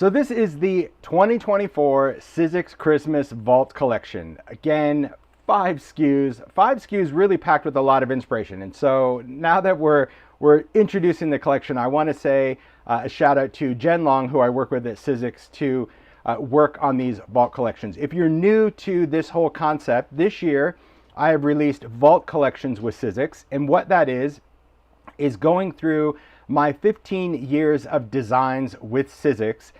So this is the 2024 Sizzix Christmas Vault Collection. Again, 5 SKUs really packed with a lot of inspiration. And so now that we're introducing the collection, I want to say a shout out to Jen Long, who I work with at Sizzix, to work on these vault collections. If you're new to this whole concept, this year I have released vault collections with Sizzix, and what that is going through my 15 years of designs with Sizzix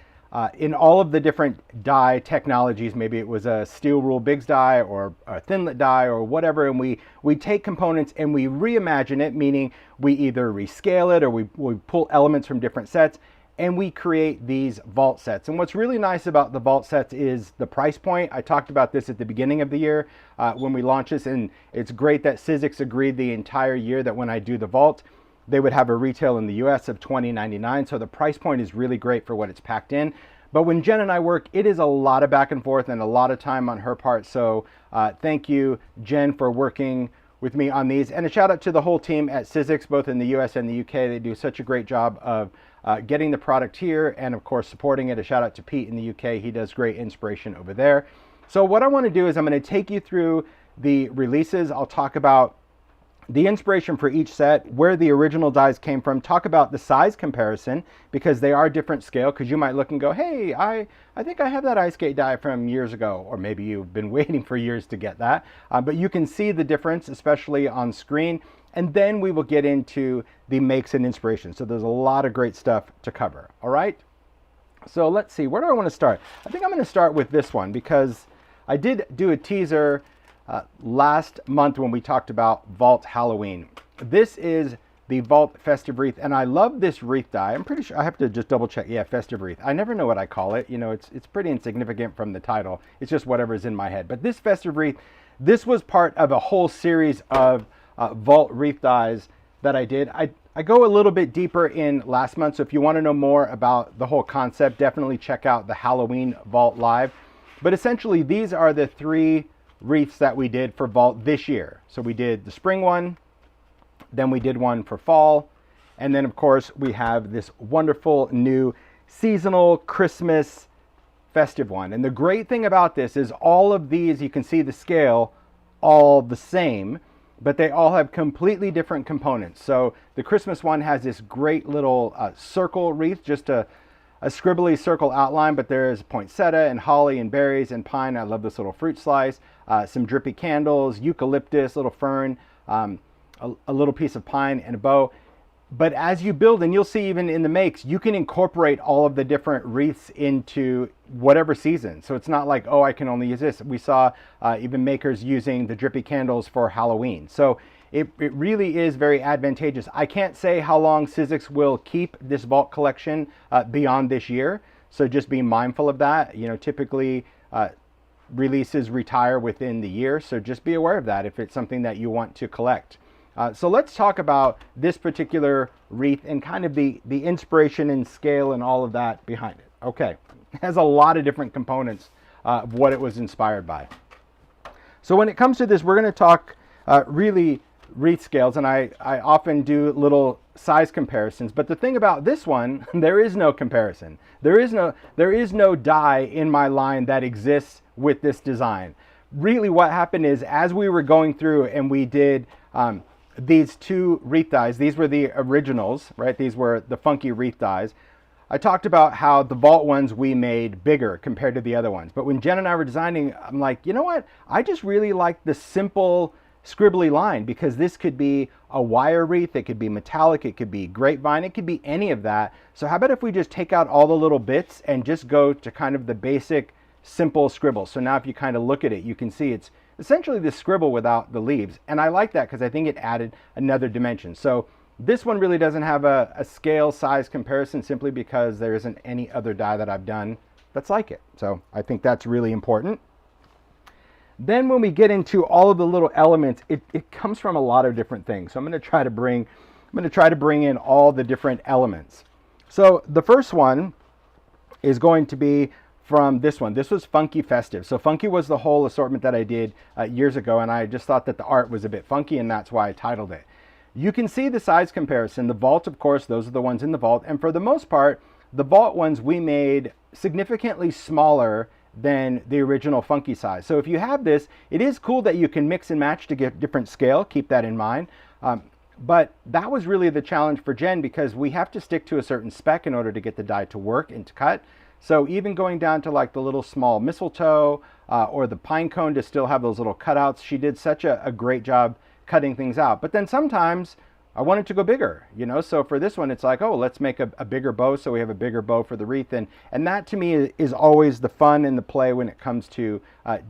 in all of the different die technologies. Maybe it was a steel rule Biggs die or a thinlet die or whatever, and we take components and we reimagine it, meaning we either rescale it or we pull elements from different sets and we create these vault sets. And what's really nice about the vault sets is the price point. I talked about this at the beginning of the year when we launched this, and it's great that Sizzix agreed the entire year that when I do the vault, they would have a retail in the US of $20.99. So the price point is really great for what it's packed in. But when Jen and I work, it is a lot of back and forth and a lot of time on her part. So thank you, Jen, for working with me on these. And a shout out to the whole team at Sizzix, both in the US and the UK. They do such a great job of getting the product here and of course supporting it. A shout out to Pete in the UK. He does great inspiration over there. So what I want to do is I'm going to take you through the releases. I'll talk about the inspiration for each set, where the original dies came from, talk about the size comparison because they are different scale, because you might look and go, hey, I think I have that ice skate die from years ago, or maybe you've been waiting for years to get that, but you can see the difference, especially on screen. And then we will get into the makes and inspiration. So there's a lot of great stuff to cover. All right, so let's see, where do I want to start? I think I'm going to start with this one because I did do a teaser last month when we talked about Vault Halloween. This is the Vault Festive Wreath, and I love this wreath die. I'm pretty sure, I have to just double check. Yeah, Festive Wreath. I never know what I call it. You know, it's pretty insignificant from the title. It's just whatever's in my head. But this Festive Wreath, this was part of a whole series of Vault wreath dies that I did. I go a little bit deeper in last month, so if you want to know more about the whole concept, definitely check out the Halloween Vault Live. But essentially, these are the 3 wreaths that we did for Vault this year. So we did the spring one, then we did one for fall, and then of course we have this wonderful new seasonal Christmas festive one. And the great thing about this is all of these, you can see the scale all the same, but they all have completely different components. So the Christmas one has this great little circle wreath, just a scribbly circle outline, but there's poinsettia and holly and berries and pine. I love this little fruit slice, some drippy candles, eucalyptus, little fern, a little piece of pine and a bow. But as you build, and you'll see even in the makes, you can incorporate all of the different wreaths into whatever season. So it's not like, oh, I can only use this. We saw even makers using the drippy candles for Halloween. So it really is very advantageous. I can't say how long Sizzix will keep this vault collection beyond this year. So just be mindful of that. You know, typically releases retire within the year. So just be aware of that if it's something that you want to collect. So let's talk about this particular wreath and kind of the inspiration and scale and all of that behind it. Okay, it has a lot of different components of what it was inspired by. So when it comes to this, we're going to talk really wreath scales, and I often do little size comparisons, but the thing about this one, there is no comparison. There is no die in my line that exists with this design. Really what happened is, as we were going through and we did these 2 wreath dies, these were the originals, right? These were the funky wreath dies. I talked about how the vault ones we made bigger compared to the other ones, but when Jen and I were designing, I'm like, you know what? I just really like the simple scribbly line, because this could be a wire wreath, it could be metallic, it could be grapevine, it could be any of that. So how about if we just take out all the little bits and just go to kind of the basic simple scribble. So now if you kind of look at it, you can see it's essentially the scribble without the leaves. And I like that because I think it added another dimension. So this one really doesn't have a scale size comparison, simply because there isn't any other die that I've done that's like it. So I think that's really important. Then when we get into all of the little elements, it comes from a lot of different things. So I'm going to try to bring in all the different elements. So the first one is going to be from this one. This was Funky Festive. So Funky was the whole assortment that I did years ago, and I just thought that the art was a bit funky, and that's why I titled it. You can see the size comparison. The vault, of course, those are the ones in the vault, and for the most part, the Vault ones we made significantly smaller than the original funky size. So if you have this, it is cool that you can mix and match to get different scale. Keep that in mind. But that was really the challenge for Jen, because we have to stick to a certain spec in order to get the die to work and to cut. So even going down to like the little small mistletoe or the pine cone to still have those little cutouts, she did such a great job cutting things out. But then sometimes I wanted to go bigger, you know, so for this one, it's like, oh, let's make a bigger bow. So we have a bigger bow for the wreath. And that to me is always the fun and the play when it comes to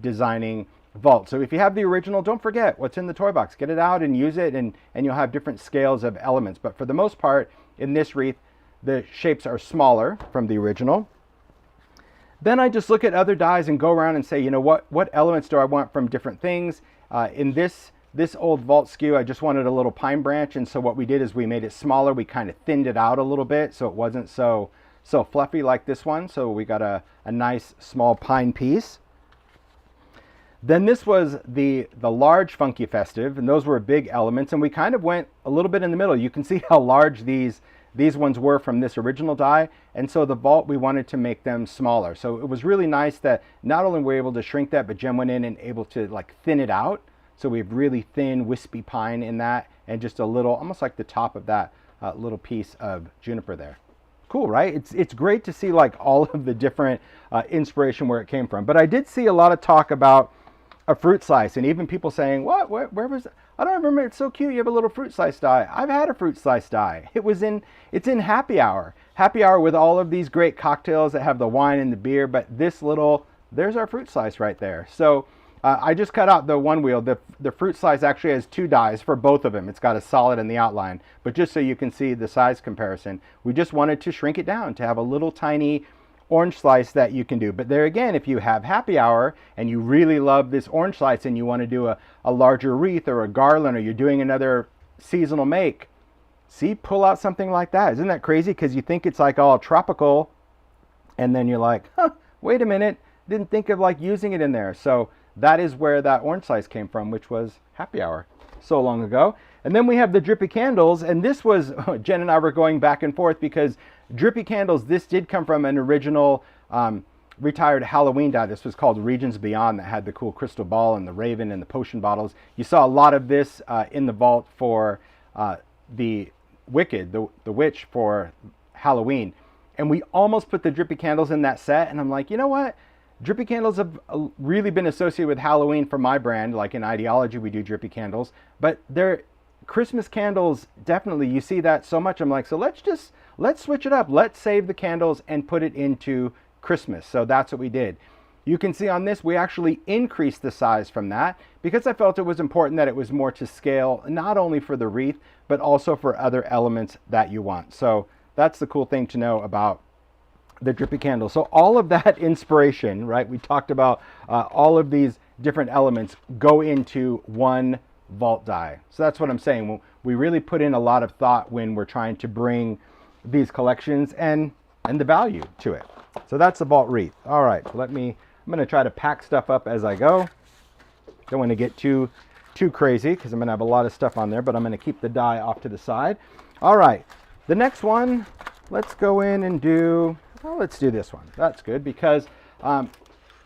designing Vault. So if you have the original, don't forget what's in the toy box. Get it out and use it, and you'll have different scales of elements. But for the most part, in this wreath, the shapes are smaller from the original. Then I just look at other dies and go around and say, you know, what elements do I want from different things? In this old Vault SKU, I just wanted a little pine branch, and so what we did is we made it smaller. We kind of thinned it out a little bit so it wasn't so fluffy like this one. So we got a nice small pine piece. Then this was the large funky Festive, and those were big elements, and we kind of went a little bit in the middle. You can see how large these ones were from this original die, and so the Vault, we wanted to make them smaller. So it was really nice that not only were we able to shrink that, but Jen went in and able to like thin it out. So we have really thin wispy pine in that, and just a little, almost like the top of that little piece of juniper there. Cool, right? It's great to see like all of the different inspiration where it came from. But I did see a lot of talk about a fruit slice, and even people saying, where was it? I don't remember. It's so cute. You have a little fruit slice die. I've had a fruit slice die. It's in happy hour with all of these great cocktails that have the wine and the beer. But there's our fruit slice right there. So I just cut out the one wheel. The fruit slice actually has two dies for both of them. It's got a solid and the outline, but just so you can see the size comparison, we just wanted to shrink it down to have a little tiny orange slice that you can do. But there again, if you have happy hour and you really love this orange slice and you want to do a larger wreath or a garland, or you're doing another seasonal make, see, pull out something like that. Isn't that crazy? Because you think it's like all tropical, and then you're like, wait a minute, didn't think of like using it in there. So that is where that orange slice came from, which was happy hour so long ago. And then we have the drippy candles, and this was, Jen and I were going back and forth because drippy candles, this did come from an original retired Halloween die. This was called Regions Beyond, that had the cool crystal ball and the raven and the potion bottles. You saw a lot of this in the Vault for the Wicked, the witch for Halloween. And we almost put the drippy candles in that set, and I'm like, you know what? Drippy candles have really been associated with Halloween for my brand. Like in Ideology, we do drippy candles, but they're Christmas candles. Definitely, you see that so much. I'm like, so let's switch it up. Let's save the candles and put it into Christmas. So that's what we did. You can see on this, we actually increased the size from that because I felt it was important that it was more to scale, not only for the wreath, but also for other elements that you want. So that's the cool thing to know about the drippy candle. So all of that inspiration, right? We talked about all of these different elements go into one Vault die. So that's what I'm saying. We really put in a lot of thought when we're trying to bring these collections and the value to it. So that's the Vault wreath. All right, I'm going to try to pack stuff up as I go. Don't want to get too crazy because I'm going to have a lot of stuff on there, but I'm going to keep the die off to the side. All right, the next one, let's go in and do, well, let's do this one. That's good because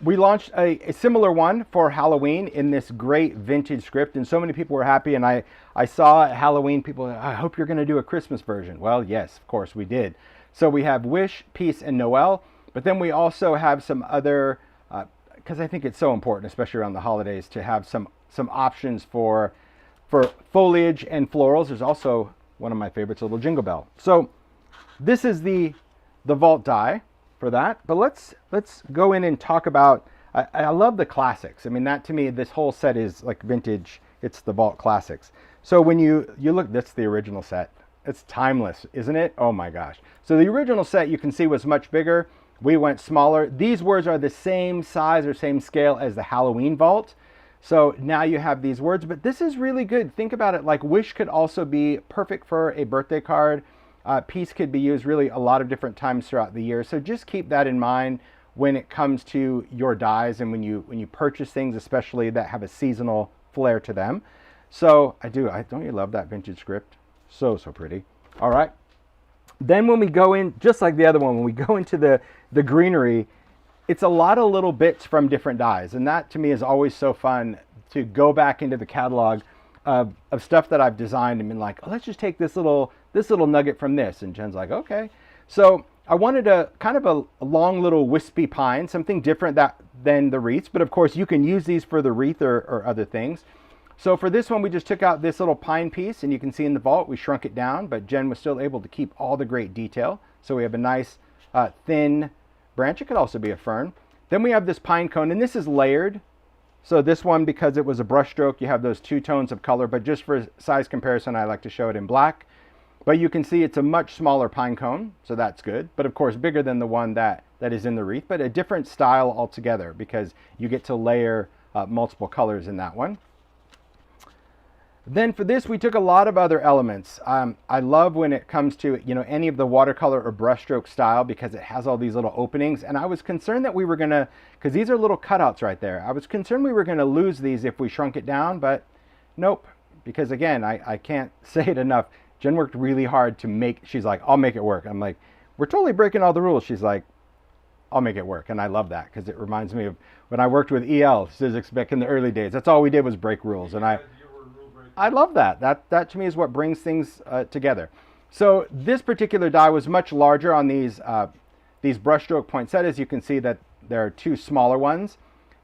we launched a similar one for Halloween in this great vintage script, and so many people were happy. And I saw at Halloween people, I hope you're going to do a Christmas version. Well, yes, of course we did. So we have Wish, Peace, and Noel, but then we also have some other, because I think it's so important, especially around the holidays, to have some options for foliage and florals. There's also one of my favorites, a little jingle bell. So this is the Vault die for that, but let's go in and talk about, I love the classics. I mean, that to me, this whole set is like vintage. It's the Vault classics. So when you look, that's the original set. It's timeless, isn't it? Oh my gosh. So the original set you can see was much bigger. We went smaller. These words are the same size or same scale as the Halloween Vault. So now you have these words, but this is really good. Think about it, like Wish could also be perfect for a birthday card. Peace could be used really a lot of different times throughout the year. So just keep that in mind when it comes to your dies and when you purchase things, especially that have a seasonal flair to them. So don't you love that vintage script? So pretty. All right. Then when we go in, just like the other one, when we go into the greenery, it's a lot of little bits from different dyes. And that to me is always so fun to go back into the catalog of stuff that I've designed and been like, oh, let's just take this little nugget from this. And Jen's like, okay. So I wanted a kind of a long little wispy pine, something different than the wreaths. But of course you can use these for the wreath or other things. So for this one, we just took out this little pine piece, and you can see in the vault, we shrunk it down, but Jen was still able to keep all the great detail. So we have a nice thin branch. It could also be a fern. Then we have this pine cone, and this is layered. So this one, because it was a brush stroke, you have those two tones of color, but just for size comparison, I like to show it in black. But you can see it's a much smaller pine cone, so that's good. But of course, bigger than the one that is in the wreath, but a different style altogether because you get to layer multiple colors in that one. Then for this, we took a lot of other elements. I love when it comes to, you know, any of the watercolor or brushstroke style because it has all these little openings. And I was concerned that we were gonna, because these are little cutouts right there. I was concerned we were gonna lose these if we shrunk it down, but nope. Because again, I can't say it enough. Jen worked really hard to make, she's like, I'll make it work. I'm like, we're totally breaking all the rules. She's like, I'll make it work. And I love that because it reminds me of when I worked with EL, Sizzix back in the early days. That's all we did was break rules. And I love that. That to me is what brings things together. So this particular die was much larger on these brushstroke poinsettias. You can see that there are two smaller ones.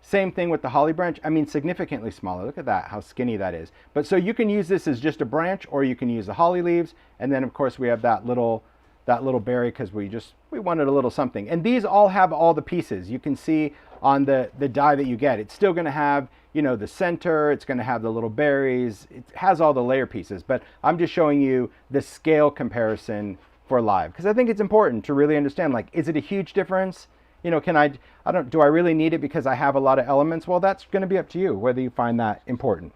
Same thing with the holly branch. I mean, significantly smaller. Look at that, how skinny that is. But so you can use this as just a branch, or you can use the holly leaves. And then of course we have that little berry because we wanted a little something. And these all have all the pieces. You can see on the die that you get, it's still going to have, you know, the center, it's going to have the little berries, it has all the layer pieces, but I'm just showing you the scale comparison for live because I think it's important to really understand, like, is it a huge difference? You know, do I really need it because I have a lot of elements? Well, that's going to be up to you whether you find that important.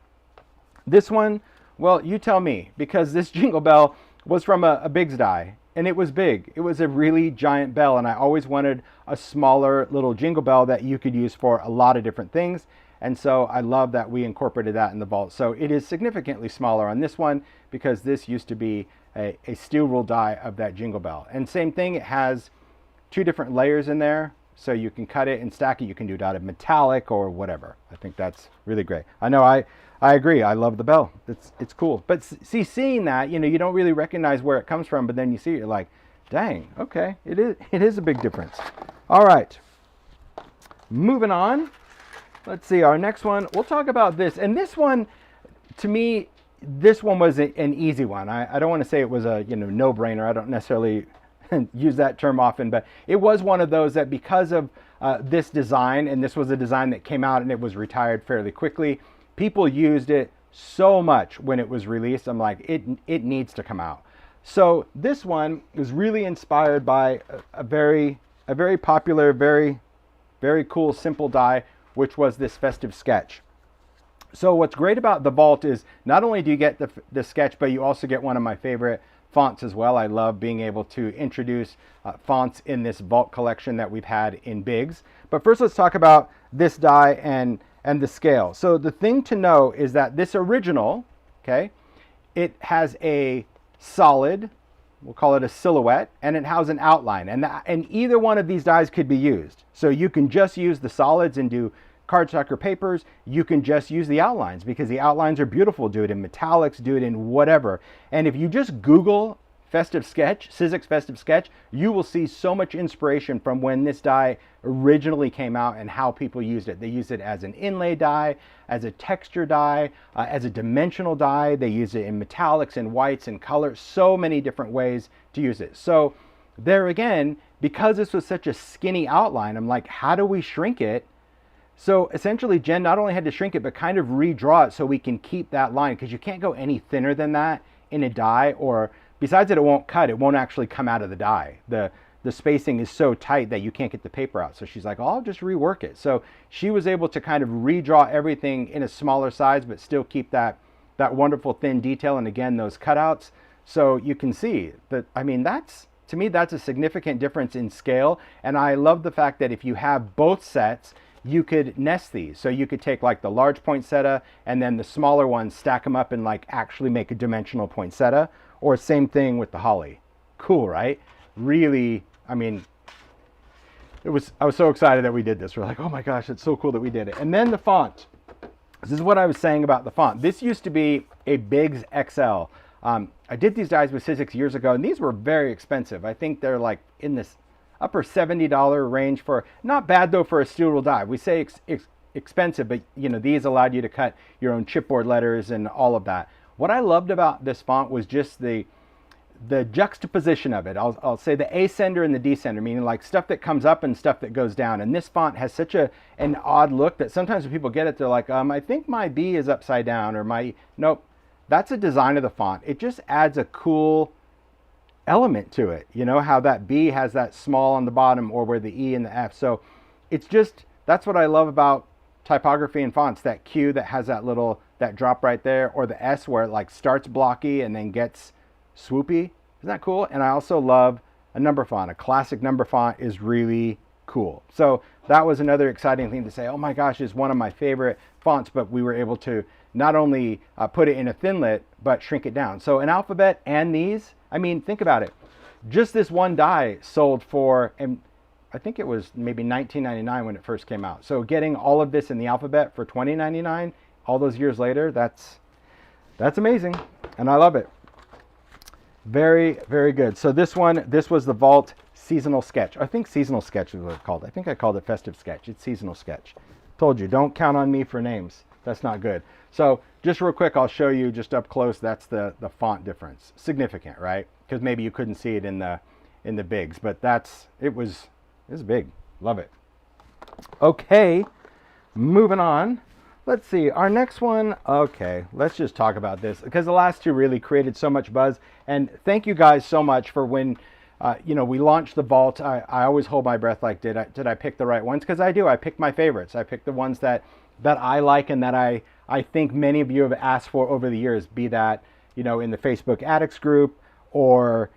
This one, well, you tell me, because this jingle bell was from a Biggs die. And it was big. It was a really giant bell, and I always wanted a smaller little jingle bell that you could use for a lot of different things. And so I love that we incorporated that in the vault. So it is significantly smaller on this one because this used to be a steel rule die of that jingle bell. And same thing, it has two different layers in there. So you can cut it and stack it. You can do it out of metallic or whatever. I think that's really great. I know I agree. I love the bell. It's cool. But see, seeing that, you know, you don't really recognize where it comes from, but then you see it, you're like, dang, okay, it is a big difference. All right, moving on. Let's see, our next one, we'll talk about this. And this one, to me, this one was an easy one. I don't want to say it was a, you know, no-brainer. I don't necessarily use that term often, but it was one of those that because of this design, and this was a design that came out and it was retired fairly quickly, people used it so much when it was released. I'm like, it needs to come out. So this one was really inspired by a very popular, very cool, simple die, which was this Festive sketch. So what's great about the vault is not only do you get the sketch, but you also get one of my favorite fonts as well. I love being able to introduce fonts in this vault collection that we've had in Biggs. But first let's talk about this die and the scale. So the thing to know is that this original, okay, it has a solid, we'll call it a silhouette, and it has an outline. And either one of these dies could be used. So you can just use the solids and do cardstock or papers. You can just use the outlines because the outlines are beautiful. Do it in metallics, do it in whatever. And if you just Google Festive Sketch, Sizzix Festive Sketch, you will see so much inspiration from when this die originally came out and how people used it. They used it as an inlay die, as a texture die, as a dimensional die. They use it in metallics and whites and colors, so many different ways to use it. So there again, because this was such a skinny outline, I'm like, how do we shrink it? So essentially Jen not only had to shrink it, but kind of redraw it so we can keep that line, because you can't go any thinner than that in a die, or besides that, it won't cut. It won't actually come out of the die. The spacing is so tight that you can't get the paper out. So she's like, oh, I'll just rework it. So she was able to kind of redraw everything in a smaller size, but still keep that wonderful thin detail. And again, those cutouts. So you can see that, I mean, to me, that's a significant difference in scale. And I love the fact that if you have both sets, you could nest these. So you could take like the large poinsettia and then the smaller ones, stack them up and like actually make a dimensional poinsettia, or same thing with the holly. Cool, right? Really, I mean, I was so excited that we did this. We're like, oh my gosh, it's so cool that we did it. And then the font. This is what I was saying about the font. This used to be a Biggs XL. I did these dies with Sizzix years ago, and these were very expensive. I think they're like in this upper $70 range for, not bad though for a steel rule die. We say expensive, but you know, these allowed you to cut your own chipboard letters and all of that. What I loved about this font was just the juxtaposition of it. I'll say the ascender and the descender, meaning like stuff that comes up and stuff that goes down. And this font has such an odd look that sometimes when people get it, they're like, I think my B is upside down, or my, nope. That's a design of the font. It just adds a cool element to it. You know how that B has that small on the bottom, or where the E and the F. So it's just, that's what I love about typography and fonts, that Q that has that little, that drop right there, or the S where it like starts blocky and then gets swoopy. Isn't that cool? And I also love a number font. A classic number font is really cool. So that was another exciting thing to say, oh my gosh, it's one of my favorite fonts, but we were able to not only put it in a thinlet, but shrink it down. So an alphabet and these, I mean, think about it. Just this one die sold for, and I think it was maybe $19.99 when it first came out. So getting all of this in the alphabet for $20.99 all those years later, that's amazing. And I love it. Very, very good. So this one, this was the Vault Seasonal Sketch. I think Seasonal Sketch is what it's called. I think I called it Festive Sketch. It's Seasonal Sketch. Told you, don't count on me for names. That's not good. So just real quick, I'll show you just up close. That's the font difference. Significant, right? Because maybe you couldn't see it in the bigs, but it's big. Love it. Okay, moving on. Let's see, our next one, okay, let's just talk about this because the last two really created so much buzz. And thank you guys so much for when, you know, we launched the Vault. I always hold my breath like, did I pick the right ones? Because I do, I pick my favorites. I pick the ones that I like and that I think many of you have asked for over the years, be that, you know, in the Facebook Addicts group, or,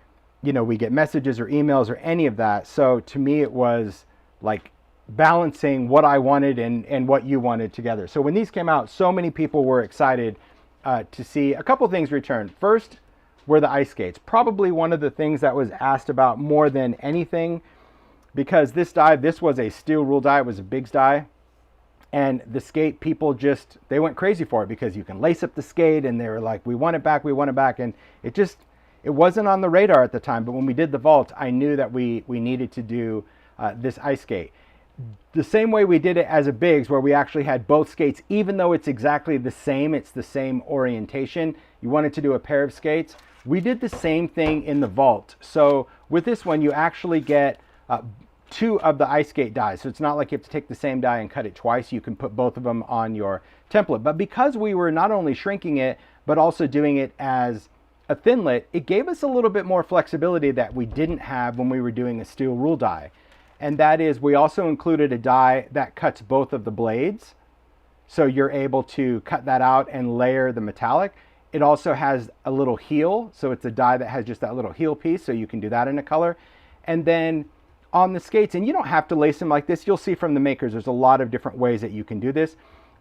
you know, we get messages or emails or any of that. So to me, it was like balancing what I wanted and what you wanted together. So when these came out, so many people were excited to see a couple things return. First were the ice skates. Probably one of the things that was asked about more than anything, because this die, this was a steel rule die, it was a Biggs die. And the skate people just, they went crazy for it because you can lace up the skate and they were like, we want it back, we want it back. And it wasn't on the radar at the time, but when we did the Vault, I knew that we needed to do this ice skate. The same way we did it as a Biggs, where we actually had both skates, even though it's exactly the same, it's the same orientation. You wanted to do a pair of skates. We did the same thing in the Vault. So with this one, you actually get two of the ice skate dies. So it's not like you have to take the same die and cut it twice. You can put both of them on your template. But because we were not only shrinking it, but also doing it as a thinlet, it gave us a little bit more flexibility that we didn't have when we were doing a steel rule die. And that is, we also included a die that cuts both of the blades. So you're able to cut that out and layer the metallic. It also has a little heel. So it's a die that has just that little heel piece. So you can do that in a color. And then on the skates, and you don't have to lace them like this. You'll see from the makers, there's a lot of different ways that you can do this.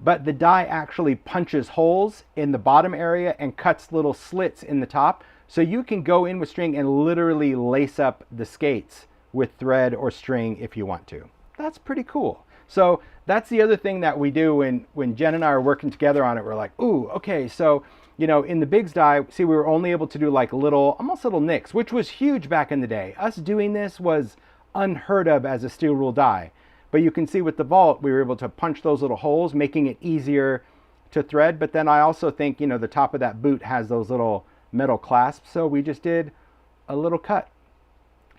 But the die actually punches holes in the bottom area and cuts little slits in the top. So you can go in with string and literally lace up the skates with thread or string if you want to. That's pretty cool. So that's the other thing that we do when Jen and I are working together on it. We're like, ooh, okay, so, you know, in the Biggs die, see, we were only able to do like almost little nicks, which was huge back in the day. Us doing this was unheard of as a steel rule die. But you can see with the Vault, we were able to punch those little holes, making it easier to thread. But then I also think, you know, the top of that boot has those little metal clasps. So we just did a little cut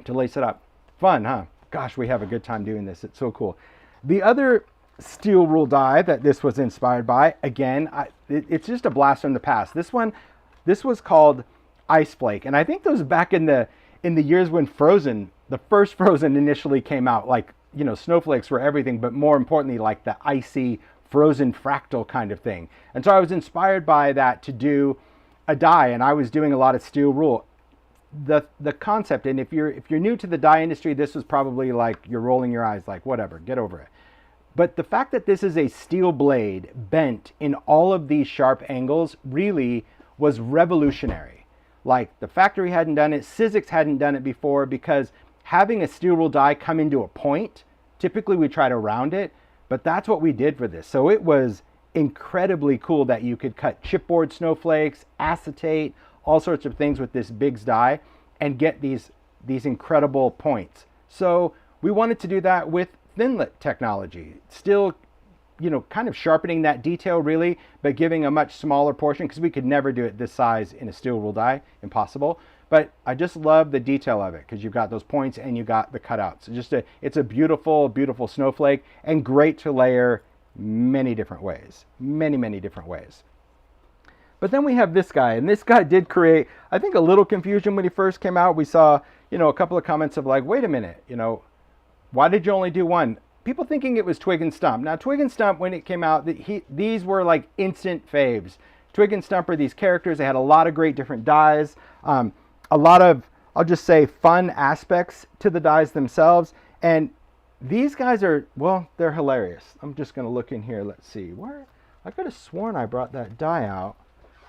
to lace it up. Fun, huh? Gosh, we have a good time doing this. It's so cool. The other steel rule die that this was inspired by, again, it's just a blast from the past. This was called Ice Flake. And I think those back in the years when Frozen, the first Frozen initially came out, like, you know, snowflakes were everything, but more importantly, like the icy frozen fractal kind of thing. And so I was inspired by that to do a die, and I was doing a lot of steel rule. The concept, and if you're new to the die industry, this was probably like you're rolling your eyes like, whatever, get over it. But the fact that this is a steel blade bent in all of these sharp angles really was revolutionary. like the factory hadn't done it, Sizzix hadn't done it before, because having a steel wool die come into a point, typically we try to round it, but that's what we did for this. So it was incredibly cool that you could cut chipboard snowflakes, acetate, all sorts of things with this Biggs die and get these incredible points. So we wanted to do that with thinlet technology, still, you know, kind of sharpening that detail really, but giving a much smaller portion, because we could never do it this size in a steel wool die, impossible. But I just love the detail of it, because you've got those points and you got the cutouts. It's a beautiful, beautiful snowflake, and great to layer many different ways, many different ways. But then we have this guy, and this guy did create, I think, a little confusion when he first came out. We saw, you know, a couple of comments of like, wait a minute, you know, why did you only do one? People thinking it was Twig and Stump. Now, Twig and Stump, when it came out, these were like instant faves. Twig and Stump are these characters. They had a lot of great different dies, a lot of, I'll just say, fun aspects to the dies themselves. And these guys are, well, they're hilarious. I'm just going to look in here. Let's see. Where? I could have sworn I brought that die out.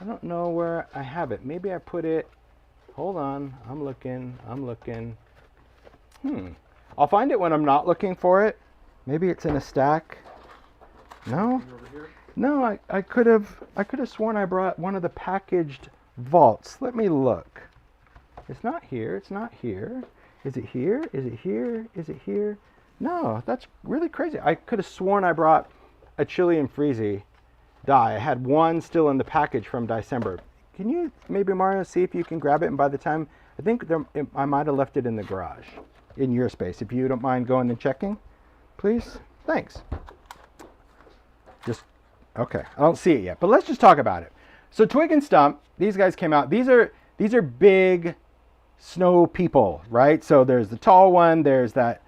I don't know where I have it. Maybe I put it, hold on, I'm looking. I'll find it when I'm not looking for it. Maybe it's in a stack. No? No, I could have sworn I brought one of the packaged vaults. Let me look. It's not here, it's not here. Is it here? Is it here? Is it here? No, that's really crazy. I could have sworn I brought a Chili and Freezy die. I had one still in the package from December. Can you maybe, Mario, see if you can grab it? And by the time, I think I might have left it in the garage, in your space. If you don't mind going and checking, please. Thanks. Just, okay. I don't see it yet, but let's just talk about it. So Twig and Stump, these guys came out. These are big snow people, right? So there's the tall one, there's that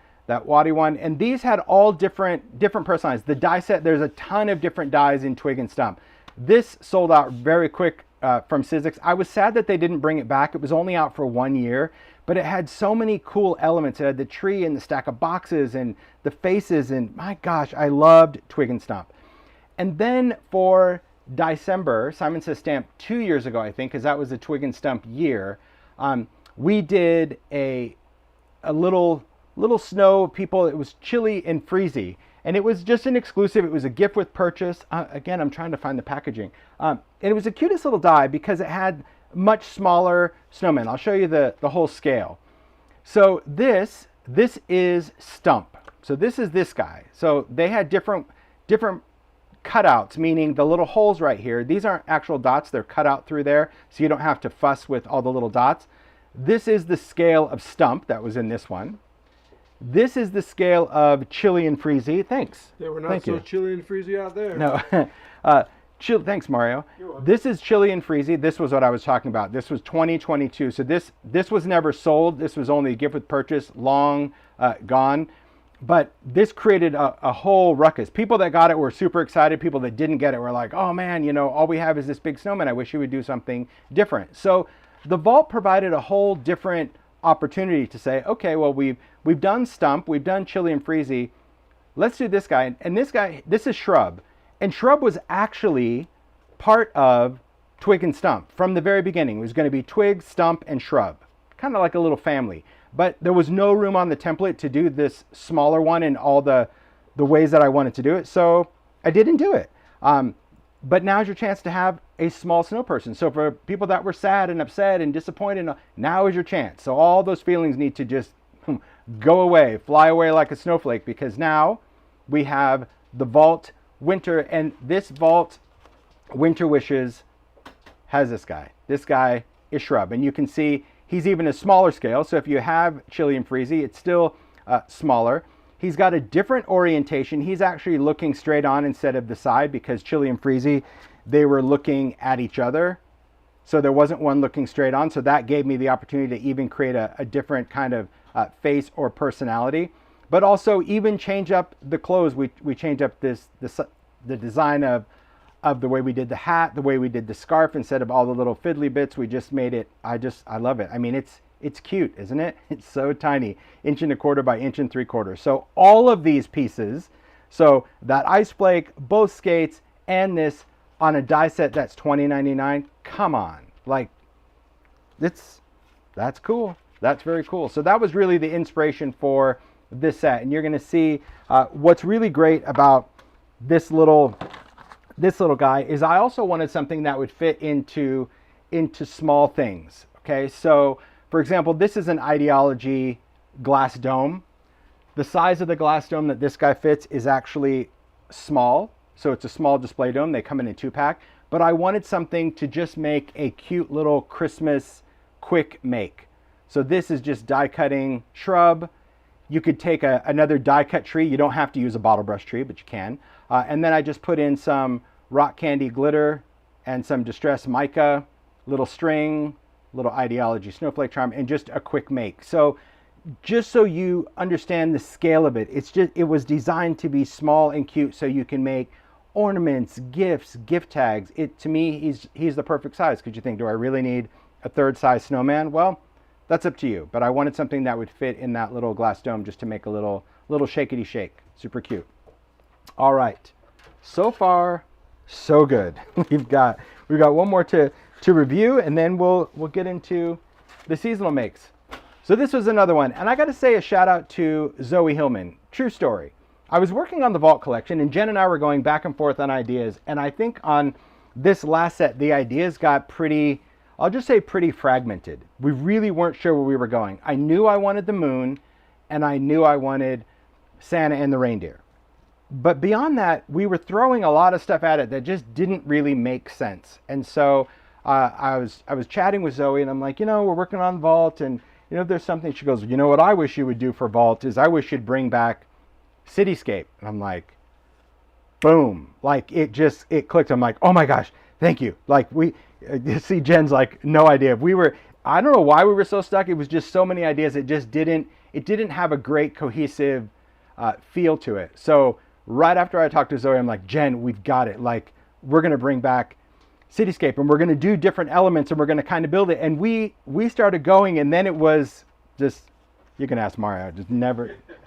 waddy one, and these had all different personalities. The die set, there's a ton of different dies in Twig and Stump. This sold out very quick from Sizzix. I was sad that they didn't bring it back. It was only out for 1 year, but it had so many cool elements. It had the tree and the stack of boxes and the faces, and my gosh, I loved Twig and Stump. And then for December, Simon Says Stamp 2 years ago, I think, because that was the Twig and Stump year, we did a little snow people. It was Chili and Freezy, and it was just an exclusive. It was a gift with purchase. Again, I'm trying to find the packaging, and it was the cutest little die because it had much smaller snowmen. I'll show you the whole scale. So this is Stump. So this is this guy. So they had different cutouts, meaning the little holes right here, these aren't actual dots, they're cut out through there, so you don't have to fuss with all the little dots. This is the scale of Stump that was in this one. This is the scale of Chili and Freezy. Thanks. They were not so chilly and freezy out there. No. Thanks, Mario. This is Chili and Freezy. This was what I was talking about. This was 2022. So this was never sold. This was only a gift with purchase, long gone. But this created a whole ruckus. People that got it were super excited. People that didn't get it were like, oh man, you know, all we have is this big snowman. I wish he would do something different. So the vault provided a whole different opportunity to say, okay, well, we've done Stump, we've done Chili and Freezy. Let's do this guy. And this guy, this is Shrub. And Shrub was actually part of Twig and Stump from the very beginning. It was going to be Twig, Stump, and Shrub. Kind of like a little family. But there was no room on the template to do this smaller one in all the ways that I wanted to do it. So I didn't do it. But now's your chance to have a small snow person. So for people that were sad and upset and disappointed, now is your chance. So all those feelings need to just go away, fly away like a snowflake, because now we have the Vault Winter, and this Vault Winter Wishes has this guy. This guy is Shrub, and you can see he's even a smaller scale. So if you have Chili and Freezy, it's still smaller. He's got a different orientation. He's actually looking straight on instead of the side, because Chili and Freezy, they were looking at each other. So there wasn't one looking straight on. So that gave me the opportunity to even create a different kind of face or personality. But also even change up the clothes. We changed up the design of the way we did the hat, the way we did the scarf. Instead of all the little fiddly bits, we just made it, I love it. I mean, it's cute, isn't it? It's so tiny, 1.25 inches by 1.75 inches. So all of these pieces, so that ice flake, both skates, and this on a die set that's $20.99. Come on, like, that's cool. That's very cool. So that was really the inspiration for this set. And you're going to see what's really great about this little guy is I also wanted something that would fit into small things. Okay, so for example, this is an Ideology glass dome. The size of the glass dome that this guy fits is actually small. So it's a small display dome. They come in a 2-pack. But I wanted something to just make a cute little Christmas quick make. So this is just die cutting shrub. You could take another die cut tree. You don't have to use a bottle brush tree, but you can. And then I just put in some rock candy glitter and some distressed mica, little string, little Ideology snowflake charm, and just a quick make. So just so you understand the scale of it, it was designed to be small and cute so you can make ornaments, gifts, gift tags. To me, he's the perfect size. Because you think, do I really need a 3rd size snowman? Well, that's up to you. But I wanted something that would fit in that little glass dome just to make a little shakety shake. Super cute. All right. So far, so good. We've got one more to review, and then we'll get into the seasonal makes. So this was another one, and I got to say a shout out to Zoe Hillman. True story. I was working on the Vault collection, and Jen and I were going back and forth on ideas, and I think on this last set, the ideas got pretty, I'll just say pretty fragmented. We really weren't sure where we were going. I knew I wanted the moon, and I knew I wanted Santa and the reindeer. But beyond that, we were throwing a lot of stuff at it that just didn't really make sense. And so I was chatting with Zoe, and I'm like, we're working on Vault, and if there's something, she goes, what I wish you would do for Vault is I wish you'd bring back Cityscape. And I'm like, boom, like it clicked. I'm like, oh my gosh, thank you. Like you see Jen's like, no idea. I don't know why we were so stuck. It was just so many ideas. It didn't have a great cohesive feel to it. So right after I talked to Zoe, I'm like, Jen, we've got it. Like, we're going to bring back Cityscape, and we're going to do different elements, and we're going to kind of build it. And we started going, and then it was just, you can ask Mario,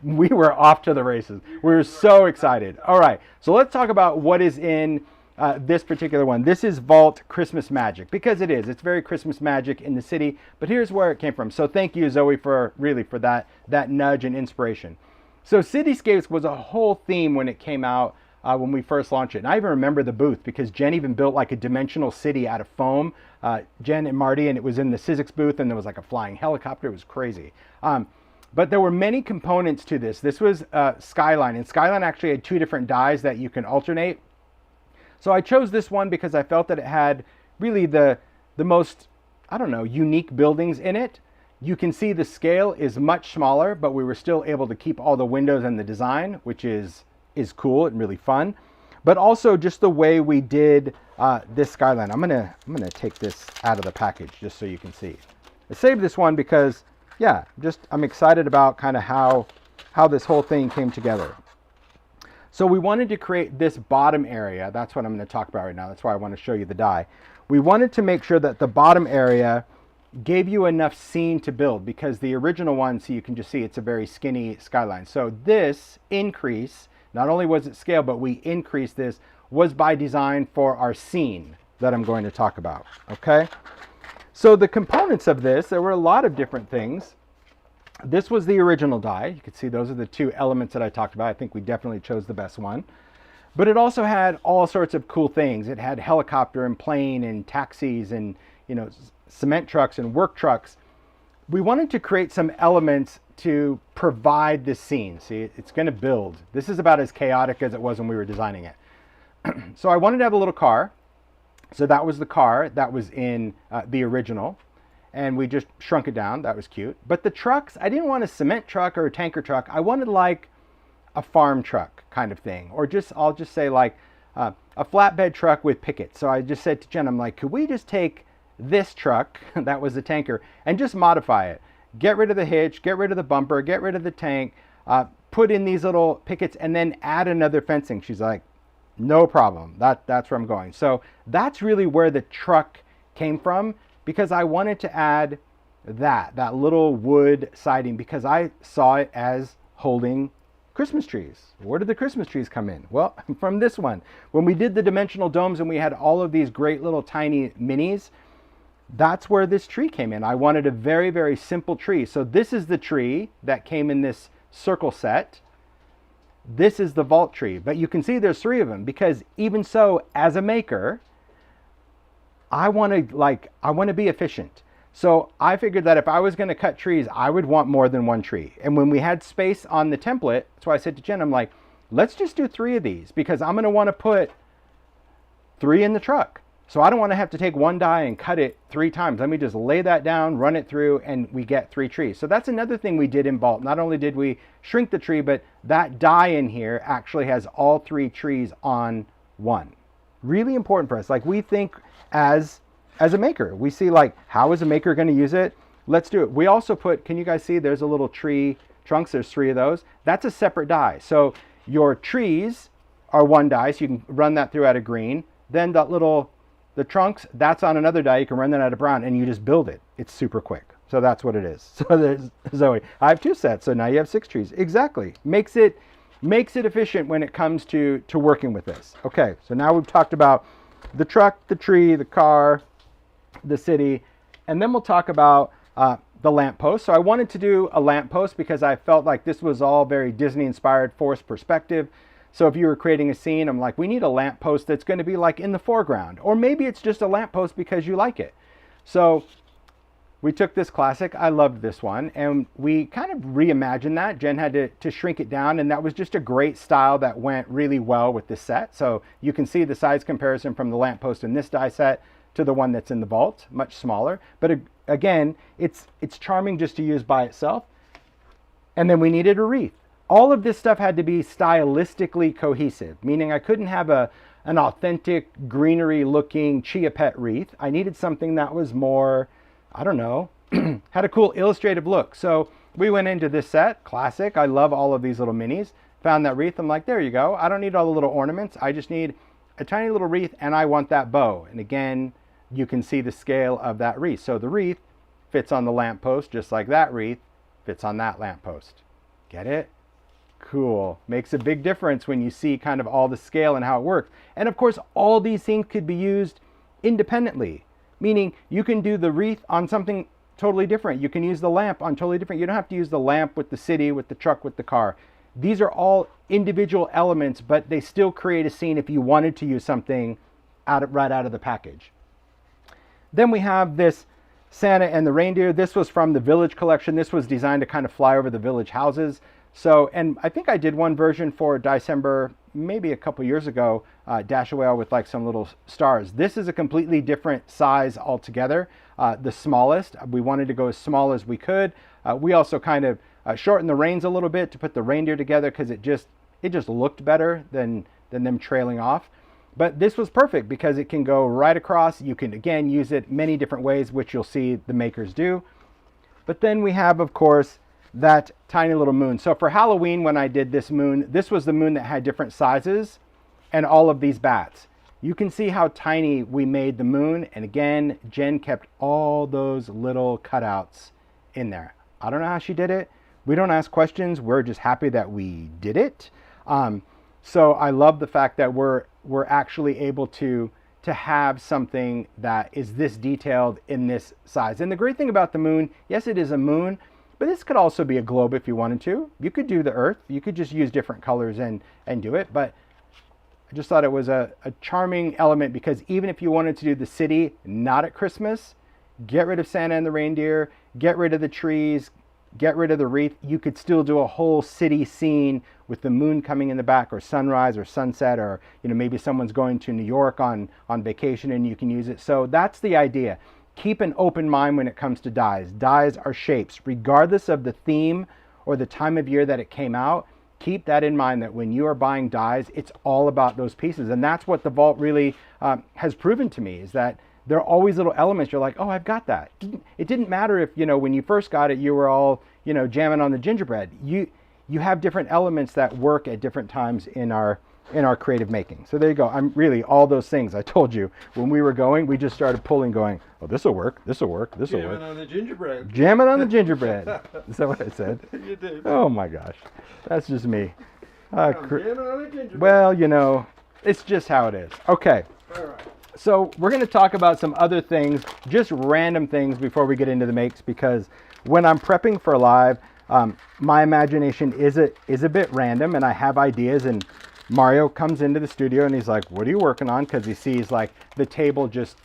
we were off to the races. We were so excited. All right, so let's talk about what is in this particular one. This is Vault Christmas Magic, because it's very Christmas magic in the city, but here's where it came from. So thank you, Zoe, for that nudge and inspiration. So Cityscapes was a whole theme when it came out, when we first launched it. And I even remember the booth because Jen even built like a dimensional city out of foam. Jen and Marty, and it was in the Sizzix booth, and there was like a flying helicopter. It was crazy. But there were many components to this. This was Skyline, and Skyline actually had 2 different dies that you can alternate. So I chose this one because I felt that it had really the most, unique buildings in it. You can see the scale is much smaller, but we were still able to keep all the windows and the design, which is cool and really fun. But also just the way we did this Skyline. I'm gonna take this out of the package just so you can see. I saved this one because, I'm excited about kind of how this whole thing came together. So we wanted to create this bottom area. That's what I'm going to talk about right now. That's why I want to show you the die. We wanted to make sure that the bottom area gave you enough scene to build, because the original one, so you can just see, it's a very skinny Skyline. So this increase, not only was it scale, but we increased this, was by design for our scene that I'm going to talk about, okay? So the components of this, there were a lot of different things. This was the original die. You can see those are the 2 elements that I talked about. I think we definitely chose the best one. But it also had all sorts of cool things. It had helicopter and plane and taxis and, cement trucks and work trucks. We wanted to create some elements to provide this scene. See, it's going to build. This is about as chaotic as it was when we were designing it. So I wanted to have a little car. So that was the car that was in the original. And we just shrunk it down. That was cute. But the trucks, I didn't want a cement truck or a tanker truck. I wanted like a farm truck kind of thing. Or I'll just say like a flatbed truck with pickets. So I just said to Jen, I'm like, could we just take this truck, that was the tanker, and just modify it? Get rid of the hitch, get rid of the bumper, get rid of the tank, put in these little pickets, and then add another fencing. She's like, no problem. That's where I'm going. So that's really where the truck came from, because I wanted to add that little wood siding, because I saw it as holding Christmas trees. Where did the Christmas trees come in? Well, from this one. When we did the dimensional domes and we had all of these great little tiny minis, that's where this tree came in. I wanted a very, very simple tree. So this is the tree that came in this circle set. This is the vault tree, but you can see there's 3 of them because even so, as a maker, I want to be efficient. So I figured that if I was going to cut trees, I would want more than 1 tree. And when we had space on the template, that's why I said to Jen, I'm like, let's just do 3 of these because I'm going to want to put 3 in the truck. So I don't want to have to take 1 die and cut it 3 times. Let me just lay that down, run it through, and we get 3 trees. So that's another thing we did in Vault. Not only did we shrink the tree, but that die in here actually has all 3 trees on 1. Really important for us. Like we think as a maker, we see like, how is a maker going to use it? Let's do it. We also put, can you guys see there's a little tree trunks? There's 3 of those. That's a separate die. So your trees are 1 die, so you can run that through out of green. Then the trunks, that's on another die. You can run that out of brown and you just build it. It's super quick. So that's what it is. So there's Zoe. I have 2 sets, so now you have 6 trees. Exactly. Makes it efficient when it comes to working with this. Okay, so now we've talked about the truck, the tree, the car, the city, and then we'll talk about the lamppost. So I wanted to do a lamppost because I felt like this was all very Disney inspired, forced perspective. So if you were creating a scene, I'm like, we need a lamppost that's going to be like in the foreground, or maybe it's just a lamppost because you like it. So we took this classic, I loved this one, and we kind of reimagined that. Jen had to shrink it down, and that was just a great style that went really well with this set. So you can see the size comparison from the lamppost in this die set to the one that's in the vault, much smaller. But again, it's charming just to use by itself. And then we needed a wreath. All of this stuff had to be stylistically cohesive, meaning I couldn't have an authentic greenery looking chia pet wreath. I needed something that was more, I don't know, had a cool illustrative look. So we went into this set, classic. I love all of these little minis. Found that wreath. I'm like, there you go. I don't need all the little ornaments. I just need a tiny little wreath and I want that bow. And again, you can see the scale of that wreath. So the wreath fits on the lamppost just like that wreath fits on that lamppost. Get it? Cool. Makes a big difference when you see kind of all the scale and how it works. And of course, all these things could be used independently, meaning you can do the wreath on something totally different. You can use the lamp on totally different. You don't have to use the lamp with the city, with the truck, with the car. These are all individual elements, but they still create a scene if you wanted to use something right out of the package. Then we have this Santa and the reindeer. This was from the Village collection. This was designed to kind of fly over the village houses. So, and I think I did one version for December, maybe a couple years ago, Dash a Whale with like some little stars. This is a completely different size altogether. The smallest, we wanted to go as small as we could. We also kind of shortened the reins a little bit to put the reindeer together because it just looked better than them trailing off. But this was perfect because it can go right across. You can, again, use it many different ways, which you'll see the makers do. But then we have, of course, that tiny little moon. So for Halloween, when I did this moon, this was the moon that had different sizes and all of these bats. You can see how tiny we made the moon. And again, Jen kept all those little cutouts in there. I don't know how she did it. We don't ask questions. We're just happy that we did it. So I love the fact that we're actually able to have something that is this detailed in this size. And the great thing about the moon, yes, it is a moon, but this could also be a globe if you wanted to. You could do the Earth. You could just use different colors and do it. But I just thought it was a charming element because even if you wanted to do the city not at Christmas, get rid of Santa and the reindeer, get rid of the trees, get rid of the wreath, you could still do a whole city scene with the moon coming in the back, or sunrise or sunset, or maybe someone's going to New York on vacation and you can use it. So that's the idea. Keep an open mind when it comes to dyes. Dyes are shapes. Regardless of the theme or the time of year that it came out, keep that in mind that when you are buying dyes, it's all about those pieces. And that's what the Vault really has proven to me, is that there are always little elements. You're like, oh, I've got that. It didn't matter if, when you first got it, you were all, jamming on the gingerbread. You have different elements that work at different times in our creative making. So there you go. I'm really all those things I told you when we were going, we just started pulling, going, oh, this will work, this will work, this will work. Jamming on the gingerbread. Jamming on the gingerbread. Is that what I said? You did. Oh my gosh, that's just me. Jamming on the gingerbread. Well, it's just how it is. Okay. All right. So we're going to talk about some other things, just random things before we get into the makes, because when I'm prepping for live, my imagination is a bit random and I have ideas, and Mario comes into the studio and he's like, what are you working on? Because he sees like the table just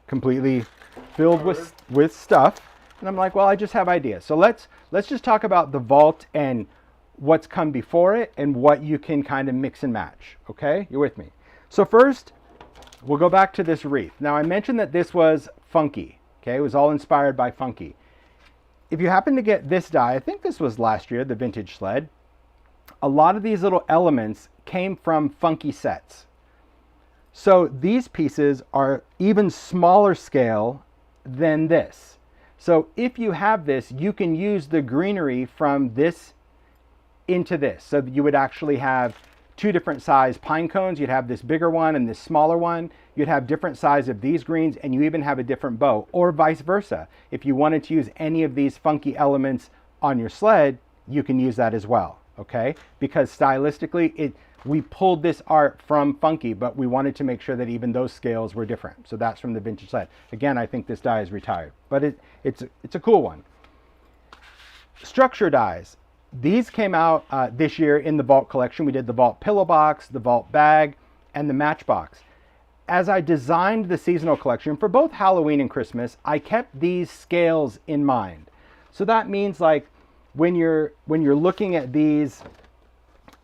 completely filled with stuff. And I'm like, well, I just have ideas. So let's just talk about the vault and what's come before it and what you can kind of mix and match. Okay, you're with me. So first, we'll go back to this wreath. Now I mentioned that this was funky. Okay, it was all inspired by funky. If you happen to get this die, I think this was last year, the vintage sled, a lot of these little elements came from funky sets. So these pieces are even smaller scale than this. So if you have this, you can use the greenery from this into this. So that you would actually have two different size pine cones. You'd have this bigger one and this smaller one. You'd have different size of these greens, and you even have a different bow, or vice versa. If you wanted to use any of these funky elements on your sled, you can use that as well, okay? Because stylistically, we pulled this art from funky, but we wanted to make sure that even those scales were different. So that's from the vintage sled. Again, I think this die is retired, but it's a cool one. Structure dies. These came out this year in the Vault collection. We did the Vault pillow box, the Vault bag, and the matchbox. As I designed the seasonal collection for both Halloween and Christmas, I kept these scales in mind. So that means like when you're looking at these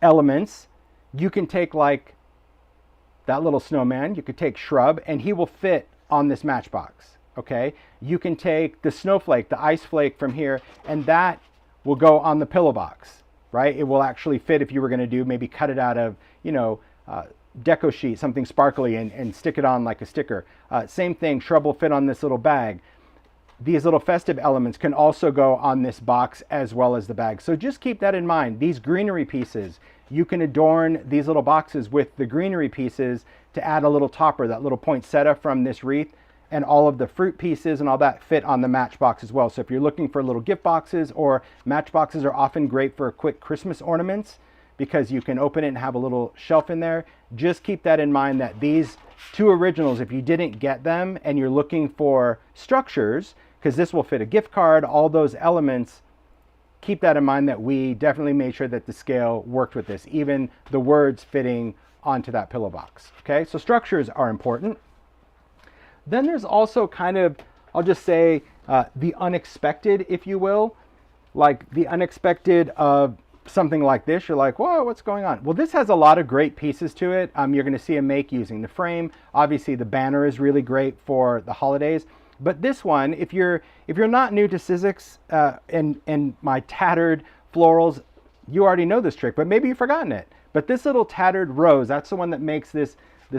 elements, you can take like that little snowman, you could take Shrub, and he will fit on this matchbox, okay? You can take the snowflake, the ice flake from here, and that will go on the pillow box, right? It will actually fit if you were gonna do, maybe cut it out of, you know, deco sheet, something sparkly, and stick it on like a sticker. Same thing, Shrub will fit on this little bag. These little festive elements can also go on this box as well as the bag. So just keep that in mind. These greenery pieces, you can adorn these little boxes with the greenery pieces to add a little topper, that little poinsettia from this wreath, and all of the fruit pieces and all that fit on the matchbox as well. So if you're looking for little gift boxes, or matchboxes are often great for quick Christmas ornaments because you can open it and have a little shelf in there. Just keep that in mind, that these two originals, if you didn't get them and you're looking for structures, because this will fit a gift card, all those elements, keep that in mind, that we definitely made sure that the scale worked with this, even the words fitting onto that pillow box. Okay, so structures are important. Then there's also kind of, I'll just say, the unexpected, if you will, like the unexpected of something like this. You're like, whoa, what's going on? Well, this has a lot of great pieces to it. You're going to see a make using the frame. Obviously, the banner is really great for the holidays. But this one, if you're not new to Sizzix and my tattered florals, you already know this trick, but maybe you've forgotten it. But this little tattered rose, that's the one that makes this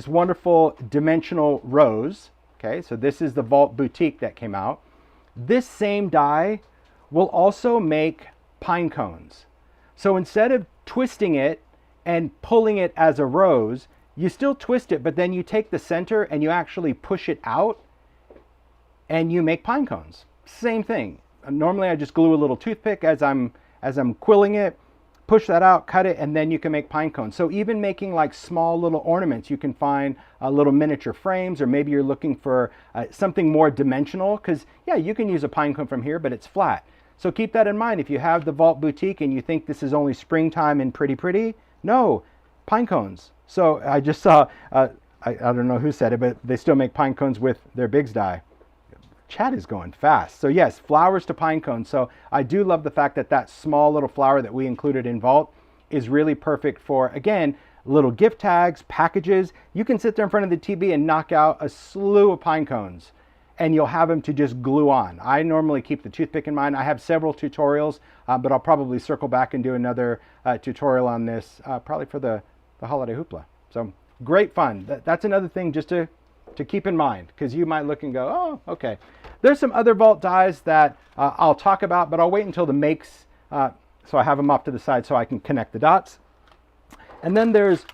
wonderful dimensional rose. Okay, so this is the Vault Boutique that came out. This same die will also make pine cones. So instead of twisting it and pulling it as a rose, you still twist it, but then you take the center and you actually push it out and you make pine cones. Same thing. Normally I just glue a little toothpick as I'm quilling it, push that out, cut it, and then you can make pine cones. So even making like small little ornaments, you can find little miniature frames, or maybe you're looking for something more dimensional, because yeah, you can use a pine cone from here, but it's flat. So keep that in mind. If you have the Vault Boutique and you think this is only springtime and pretty, no, pine cones. So I just saw, I don't know who said it, but they still make pine cones with their Bigs die. Chat is going fast. So yes, flowers to pine cones. So I do love the fact that that small little flower that we included in Vault is really perfect for, again, little gift tags, packages. You can sit there in front of the TV and knock out a slew of pine cones, and you'll have them to just glue on. I normally keep the toothpick in mind. I have several tutorials, but I'll probably circle back and do another tutorial on this, probably for the holiday hoopla. So great fun. That's another thing just to keep in mind, because you might look and go, oh, okay. There's some other Vault dies that I'll talk about, but I'll wait until the makes, so I have them off to the side so I can connect the dots. And then there's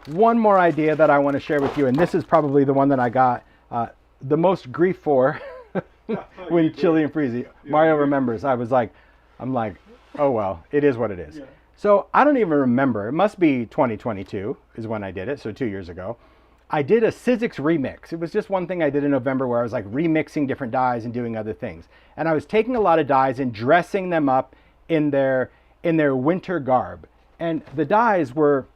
one more idea that I want to share with you, and this is probably the one that I got the most grief for when Chili and Freezy. Mario remembers. I'm like, oh well, it is what it is. Yeah. So I don't even remember. It must be 2022 is when I did it, so 2 years ago. I did a Sizzix remix. It was just one thing I did in November where I was like remixing different dyes and doing other things. And I was taking a lot of dyes and dressing them up in their winter garb. And the dyes were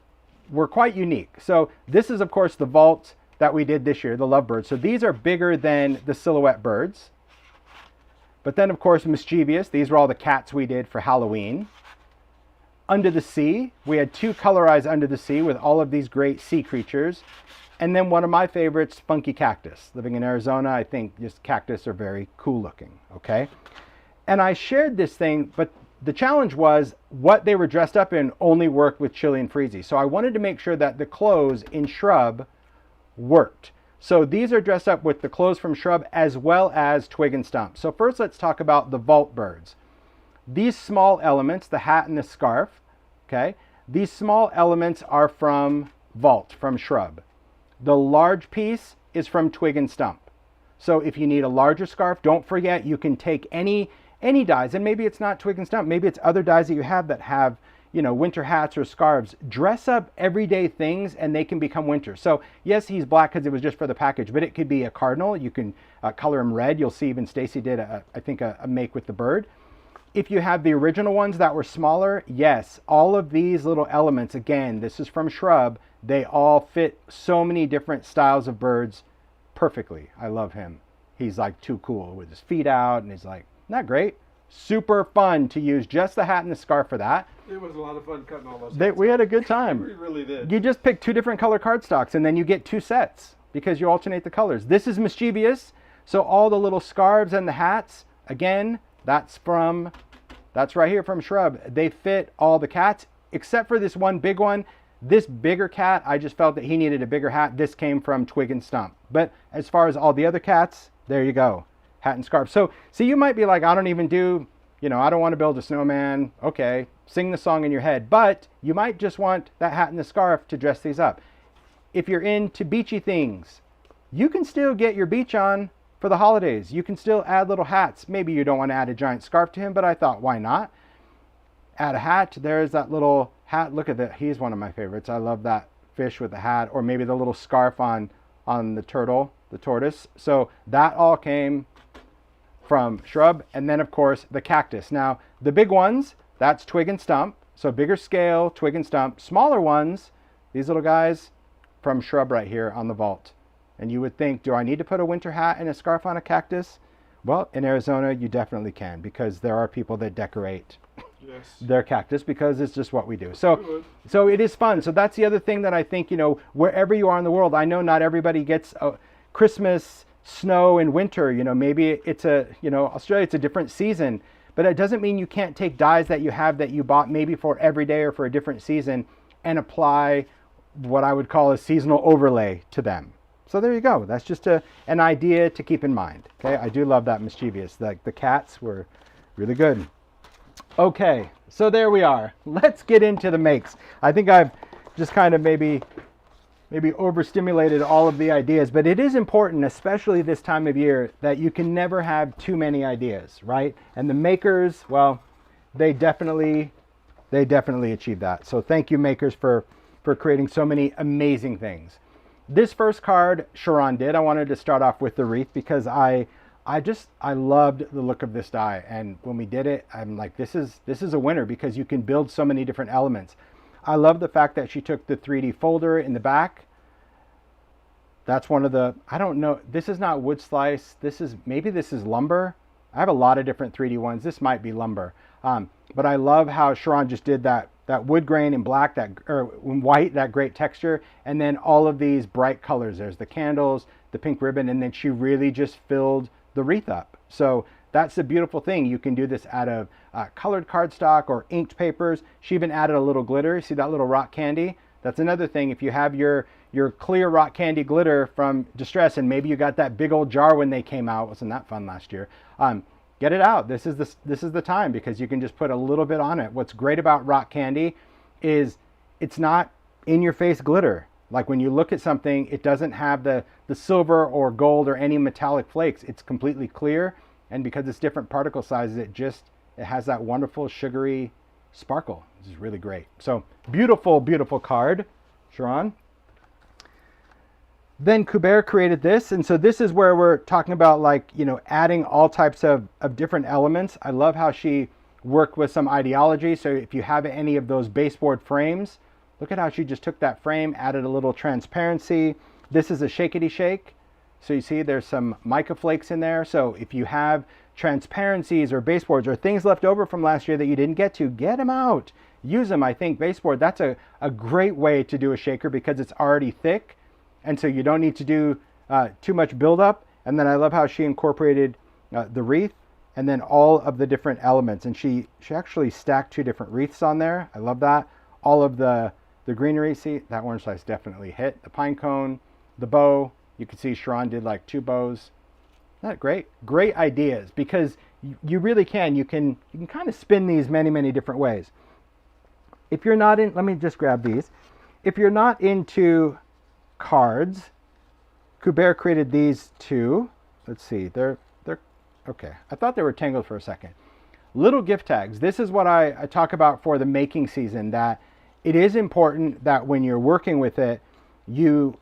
quite unique. So this is of course the Vault that we did this year, the Lovebird. So these are bigger than the silhouette birds. But then of course Mischievous, these were all the cats we did for Halloween. Under the Sea, we had 2 colorized Under the Sea with all of these great sea creatures. And then one of my favorites, Funky Cactus. Living in Arizona, I think just cactus are very cool looking, okay? And I shared this thing, but the challenge was what they were dressed up in only worked with Chilly and Freezy. So I wanted to make sure that the clothes in Shrub worked. So these are dressed up with the clothes from Shrub as well as Twig and Stump. So first let's talk about the Vault birds. These small elements, the hat and the scarf, okay? These small elements are from Vault, from Shrub. The large piece is from Twig and Stump. So if you need a larger scarf, don't forget you can take any dyes, and maybe it's not Twig and Stump, maybe it's other dyes that you have that have, you know, winter hats or scarves. Dress up everyday things and they can become winter. So yes, he's black because it was just for the package, but it could be a cardinal. You can color him red. You'll see even Stacy did, I think, a make with the bird. If you have the original ones that were smaller, yes, all of these little elements, again, this is from Shrub, they all fit so many different styles of birds perfectly. I love him. He's like too cool with his feet out, and he's like, isn't that great? Super fun to use just the hat and the scarf for that. It was a lot of fun cutting all those. We had a good time. We really did. You just pick 2 different color cardstocks and then you get 2 sets because you alternate the colors. This is Mischievous. So all the little scarves and the hats, again, that's right here from Shrub. They fit all the cats except for this one big one. This bigger cat, I just felt that he needed a bigger hat. This came from Twig and Stump. But as far as all the other cats, there you go. Hat and scarf. So you might be like, I don't even do, you know, I don't want to build a snowman. Okay, sing the song in your head. But you might just want that hat and the scarf to dress these up. If you're into beachy things, you can still get your beach on for the holidays. You can still add little hats. Maybe you don't want to add a giant scarf to him, but I thought, why not? Add a hat. There's that little hat. Look at that. He's one of my favorites. I love that fish with the hat, or maybe the little scarf on the turtle, the tortoise. So that all came from Shrub. And then of course the cactus. Now the big ones, that's Twig and Stump. So bigger scale, Twig and Stump. Smaller ones, these little guys, from Shrub right here on the Vault. And you would think, do I need to put a winter hat and a scarf on a cactus? Well, in Arizona, you definitely can, because there are people that decorate their cactus because it's just what we do. So it is fun. So that's the other thing that I think, you know, wherever you are in the world, I know not everybody gets Christmas, snow, and winter. You know, maybe it's Australia, it's a different season, but it doesn't mean you can't take dyes that you have that you bought maybe for every day or for a different season and apply what I would call a seasonal overlay to them. So there you go. That's just an idea to keep in mind. Okay, I do love that Mischievous. The cats were really good. Okay, so there we are. Let's get into the makes. I think I've just kind of maybe overstimulated all of the ideas, but it is important, especially this time of year, that you can never have too many ideas, right? And the makers, well, they definitely achieve that. So thank you, makers, for creating so many amazing things. This first card Sharon did. I wanted to start off with the Wreath because I loved the look of this die, and when we did it, I'm like, this is a winner because you can build so many different elements. I love the fact that she took the 3D folder in the back. That's one of the, I don't know, this is not wood slice. Maybe this is lumber. I have a lot of different 3D ones. This might be lumber. But I love how Sharon just did that wood grain in black, or in white, that great texture, and then all of these bright colors. There's the candles, the pink ribbon, and then she really just filled the wreath up. So that's the beautiful thing. You can do this out of colored cardstock or inked papers. She even added a little glitter. See that little rock candy? That's another thing. If you have your clear rock candy glitter from Distress, and maybe you got that big old jar when they came out, wasn't that fun last year? Get it out. This is the time, because you can just put a little bit on it. What's great about rock candy is it's not in your face glitter. Like when you look at something, it doesn't have the silver or gold or any metallic flakes. It's completely clear, and because it's different particle sizes, it has that wonderful sugary sparkle. This is really great. So beautiful, beautiful card, Sharon. Then Kuber created this, and so this is where we're talking about, like, you know, adding all types of different elements. I love how she worked with some ideology. So if you have any of those baseboard frames, look at how she just took that frame, added a little transparency. This is a shakety shake. So you see there's some mica flakes in there. So if you have transparencies or baseboards or things left over from last year that you didn't get to, get them out. Use them. I think baseboard, that's a great way to do a shaker because it's already thick. And so you don't need to do too much buildup. And then I love how she incorporated the wreath and then all of the different elements. And she actually stacked 2 different wreaths on there. I love that. All of the greenery. See, that orange slice definitely hit. The pine cone, the bow. You can see Sharon did like 2 bows. Isn't that great? Great ideas, because you really can. You can kind of spin these many different ways. If you're not in, let me just grab these. If you're not into cards, Kuber created these 2. Let's see, they're okay. I thought they were tangled for a second. Little gift tags. This is what I talk about for the making season, that it is important that when you're working with it, you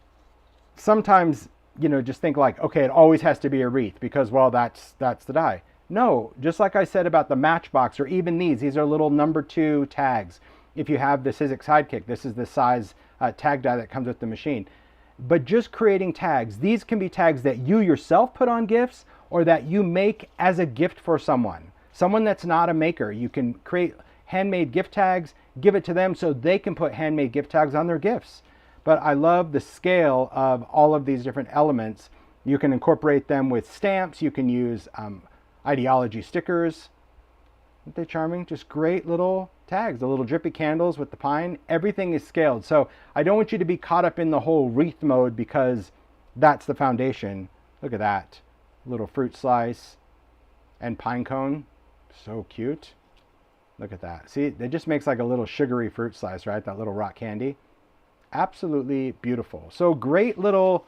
sometimes, you know, just think like, okay, it always has to be a wreath because, well, that's the die. No, just like I said about the Matchbox or even these are little number 2 tags. If you have the Sizzix Sidekick, this is the size tag die that comes with the machine. But just creating tags, these can be tags that you yourself put on gifts or that you make as a gift for someone that's not a maker. You can create handmade gift tags, give it to them so they can put handmade gift tags on their gifts. But I love the scale of all of these different elements. You can incorporate them with stamps. You can use ideology stickers. Aren't they charming? Just great little tags, the little drippy candles with the pine. Everything is scaled. So I don't want you to be caught up in the whole wreath mode because that's the foundation. Look at that. Little fruit slice and pine cone. So cute. Look at that. See, it just makes like a little sugary fruit slice, right? That little rock candy. Absolutely beautiful. So great little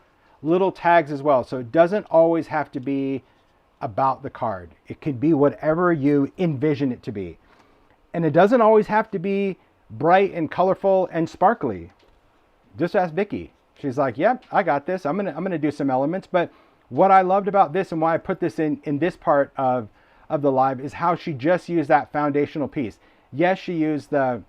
tags as well. So it doesn't always have to be about the card. It could be whatever you envision it to be. And it doesn't always have to be bright and colorful and sparkly. Just ask Vicky. She's like, yep, I got this. I'm gonna do some elements. But what I loved about this and why I put this in this part of the live is how she just used that foundational piece. Yes, she used the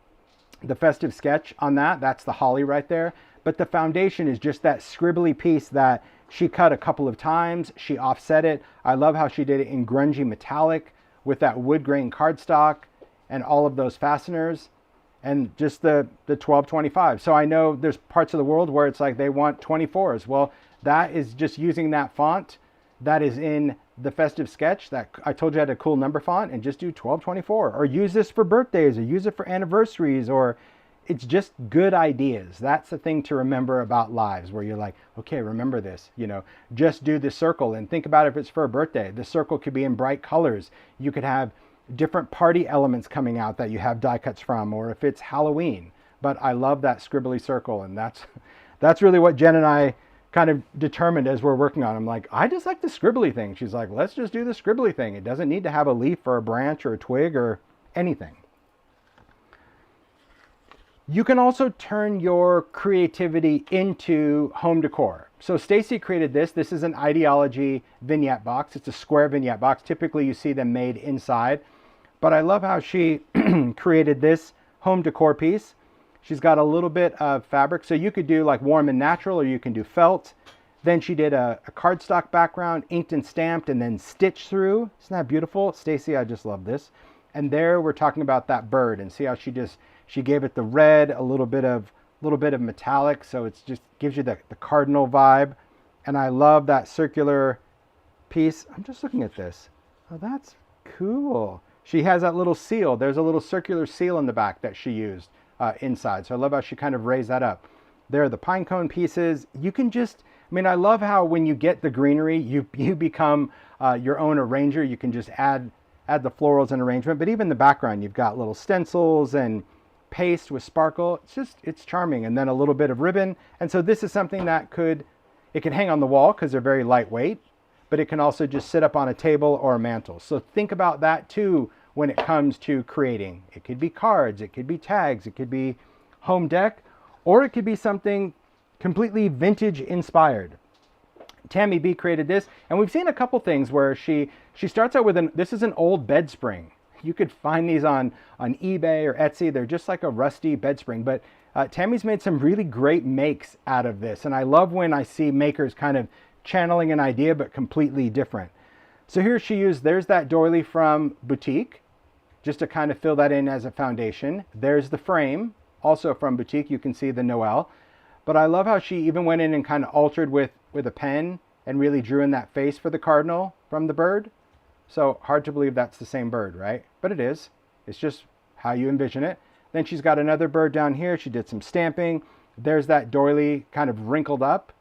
festive sketch on that. That's the holly right there. But the foundation is just that scribbly piece that she cut a couple of times. She offset it. I love how she did it in grungy metallic with that wood grain cardstock and all of those fasteners and just the 1225. So I know there's parts of the world where it's like they want 24s. Well, that is just using that font that is in the festive sketch that I told you had a cool number font, and just do 1224 or use this for birthdays or use it for anniversaries, or it's just good ideas. That's the thing to remember about lives, where you're like, okay, remember this, you know, just do the circle and think about if it's for a birthday. The circle could be in bright colors. You could have different party elements coming out that you have die cuts from, or if it's Halloween. But I love that scribbly circle, and that's really what Jen and I kind of determined as we're working on. I'm like, I just like the scribbly thing. She's like, let's just do the scribbly thing. It doesn't need to have a leaf or a branch or a twig or anything. You can also turn your creativity into home decor. So Stacy created this. This is an ideology vignette box. It's a square vignette box. Typically you see them made inside, but I love how she created this home decor piece. She's got a little bit of fabric. So you could do like warm and natural, or you can do felt. Then she did a cardstock background, inked and stamped, and then stitched through. Isn't that beautiful? Stacy, I just love this. And there we're talking about that bird, and see how she gave it the red, a little bit of metallic. So it's just gives you the cardinal vibe. And I love that circular piece. I'm just looking at this. Oh, that's cool. She has that little seal. There's a little circular seal in the back that she used inside. So I love how she kind of raised that up. There are the pine cone pieces. You can just, I mean, I love how when you get the greenery, you become your own arranger. You can just add the florals and arrangement. But even the background, you've got little stencils and paste with sparkle. It's charming. And then a little bit of ribbon. And so this is something that it can hang on the wall because they're very lightweight, but it can also just sit up on a table or a mantle. So think about that too when it comes to creating. It could be cards, it could be tags, it could be home deck, or it could be something completely vintage inspired. Tammy B created this, and we've seen a couple things where she starts out with this is an old bed spring. You could find these on eBay or Etsy. They're just like a rusty bed spring, but Tammy's made some really great makes out of this, and I love when I see makers kind of channeling an idea but completely different. So here there's that doily from Boutique, just to kind of fill that in as a foundation. There's the frame, also from Boutique. You can see the Noel. But I love how she even went in and kind of altered with a pen and really drew in that face for the cardinal from the bird. So hard to believe that's the same bird, right? But it is. It's just how you envision it. Then she's got another bird down here. She did some stamping. There's that doily kind of wrinkled up.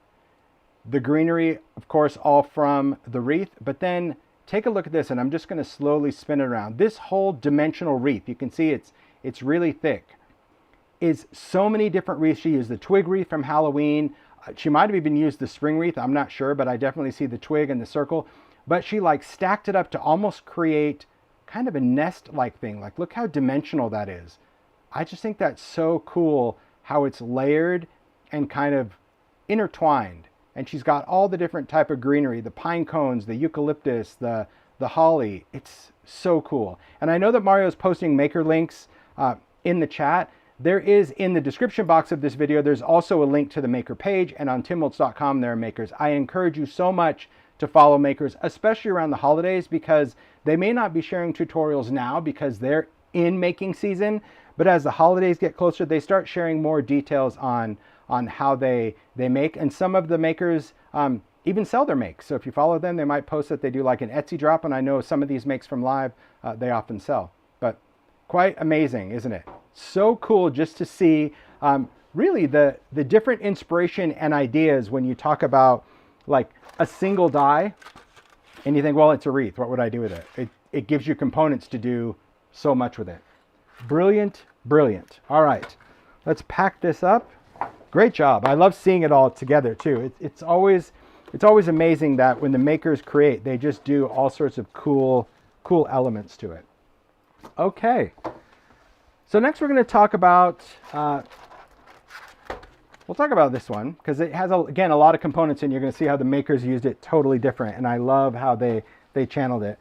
The greenery, of course, all from the wreath. But then take a look at this, and I'm just going to slowly spin it around. This whole dimensional wreath, you can see it's really thick, is so many different wreaths. She used the twig wreath from Halloween. She might have even used the spring wreath. I'm not sure, but I definitely see the twig and the circle. But she like stacked it up to almost create kind of a nest-like thing. Like, look how dimensional that is. I just think that's so cool how it's layered and kind of intertwined. And she's got all the different type of greenery, the pine cones, the eucalyptus, the holly. It's so cool. And I know that Mario's posting maker links in the chat. There is, in the description box of this video, there's also a link to the maker page, and on timholtz.com there are makers. I encourage you so much to follow makers, especially around the holidays, because they may not be sharing tutorials now because they're in making season, but as the holidays get closer, they start sharing more details on how they make. And some of the makers even sell their makes. So if you follow them, they might post that they do like an Etsy drop, and I know some of these makes from live, they often sell. But quite amazing, isn't it? So cool just to see really the different inspiration and ideas when you talk about like a single die and you think, well, it's a wreath. What would I do with it? It gives you components to do so much with it. Brilliant, brilliant. All right, let's pack this up. Great job. I love seeing it all together too. It's always amazing that when the makers create, they just do all sorts of cool elements to it. Okay. So next we're going to talk about, we'll talk about this one because it has, again, a lot of components, and you're going to see how the makers used it totally different. And I love how they channeled it.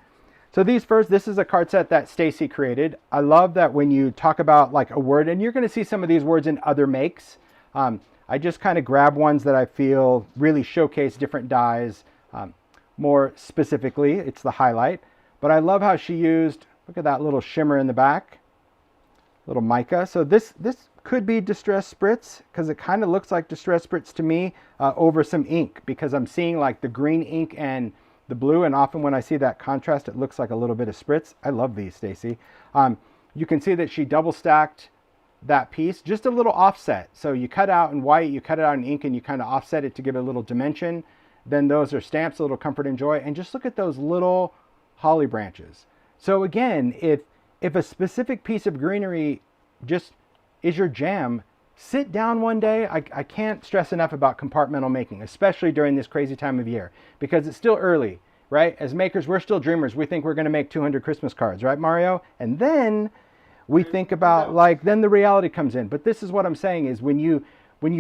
So this is a card set that Stacy created. I love that when you talk about like a word, and you're going to see some of these words in other makes. I just kind of grab ones that I feel really showcase different dyes more specifically. It's the highlight. But I love how she used, look at that little shimmer in the back. Little mica. So this could be distress spritz because it kind of looks like distress spritz to me over some ink, because I'm seeing like the green ink and the blue, and often when I see that contrast, it looks like a little bit of spritz. I love these, Stacy. You can see that she double stacked that piece, just a little offset. So you cut out in white, you cut it out in ink, and you kind of offset it to give it a little dimension. Then those are stamps, a little comfort and joy, and just look at those little holly branches. So again, if a specific piece of greenery just is your jam, sit down one day. I can't stress enough about compartmental making, especially during this crazy time of year, because it's still early, right? As makers, we're still dreamers. We think we're going to make 200 Christmas cards, right, Mario? And then we think about then the reality comes in. But this is what I'm saying is when you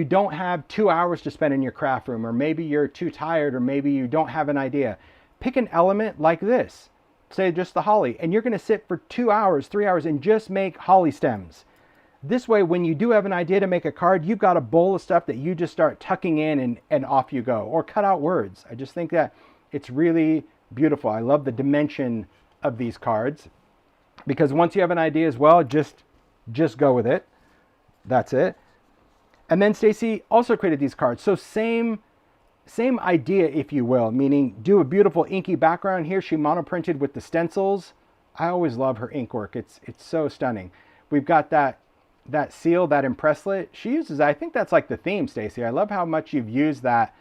don't have 2 hours to spend in your craft room, or maybe you're too tired, or maybe you don't have an idea, pick an element like this. Say just the holly, and you're going to sit for 2 hours, 3 hours, and just make holly stems. This way, when you do have an idea to make a card, you've got a bowl of stuff that you just start tucking in and off you go. Or cut out words. I just think that it's really beautiful. I love the dimension of these cards, because once you have an idea as well, just go with it. That's it. And then Stacy also created these cards. So same idea, if you will, meaning do a beautiful inky background. Here she monoprinted with the stencils. I always love her ink work. It's so stunning. We've got that seal, that impresslet. She uses, I think that's like the theme, Stacy. I love how much you've used that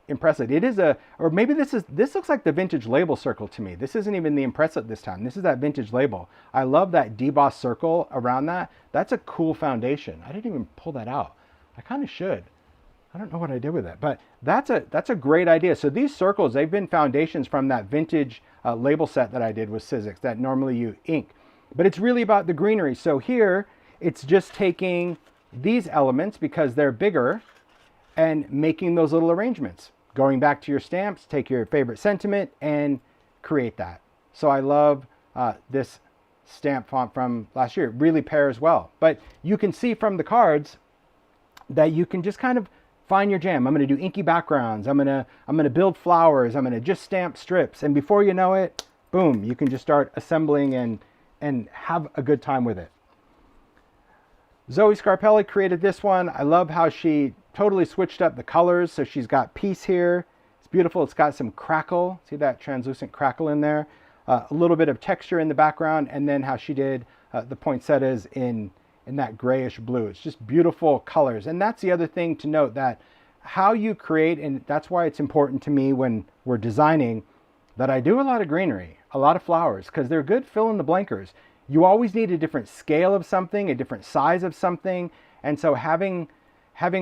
impresslet. It is or maybe this looks like the vintage label circle to me. This isn't even the impresslet this time. This is that vintage label. I love that deboss circle around that. That's a cool foundation. I didn't even pull that out. I kind of should. I don't know what I did with it, but that's a great idea. So these circles, they've been foundations from that vintage label set that I did with Sizzix that normally you ink. But it's really about the greenery. So here, it's just taking these elements because they're bigger, and making those little arrangements. Going back to your stamps, take your favorite sentiment and create that. So I love this stamp font from last year. It really pairs well. But you can see from the cards that you can just kind of find your jam. I'm going to do inky backgrounds. I'm going to build flowers. I'm going to just stamp strips. And before you know it, boom, you can just start assembling and have a good time with it. Zoe Scarpelli created this one. I love how she totally switched up the colors. So she's got peace here. It's beautiful. It's got some crackle. See that translucent crackle in there? A little bit of texture in the background, and then how she did the poinsettias in that grayish blue. It's just beautiful colors. And that's the other thing to note, that how you create, and that's why it's important to me when we're designing, that I do a lot of greenery, a lot of flowers, because they're good fill in the blankers. You always need a different scale of something, a different size of something. And so having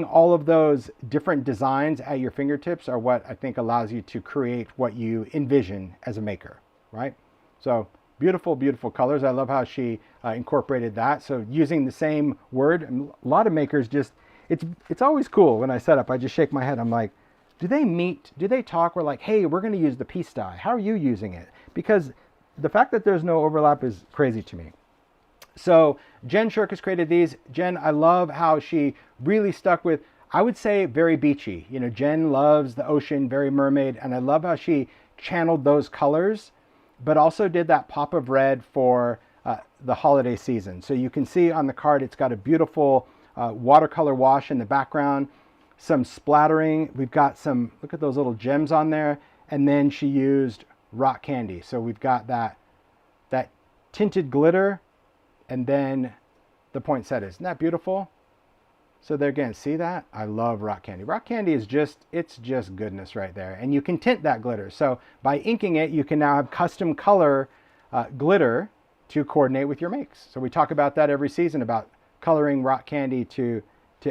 all of those different designs at your fingertips are what I think allows you to create what you envision as a maker, right? So beautiful, beautiful colors. I love how she incorporated that. So using the same word, a lot of makers just, it's always cool when I set up, I just shake my head. I'm like, do they meet? Do they talk? We're like, hey, we're going to use the peace dye. How are you using it? Because the fact that there's no overlap is crazy to me. So Jen Shirk has created these. Jen, I love how she really stuck with, I would say, very beachy. You know, Jen loves the ocean, very mermaid, and I love how she channeled those colors, but also did that pop of red for the holiday season. So you can see on the card, it's got a beautiful watercolor wash in the background, some splattering. We've got some, look at those little gems on there. And then she used rock candy. So we've got that tinted glitter and then the poinsettias. Isn't that beautiful? So there again, see that? I love rock candy. Rock candy is just, it's just goodness right there. And you can tint that glitter. So by inking it, you can now have custom color glitter to coordinate with your makes. So we talk about that every season, about coloring rock candy to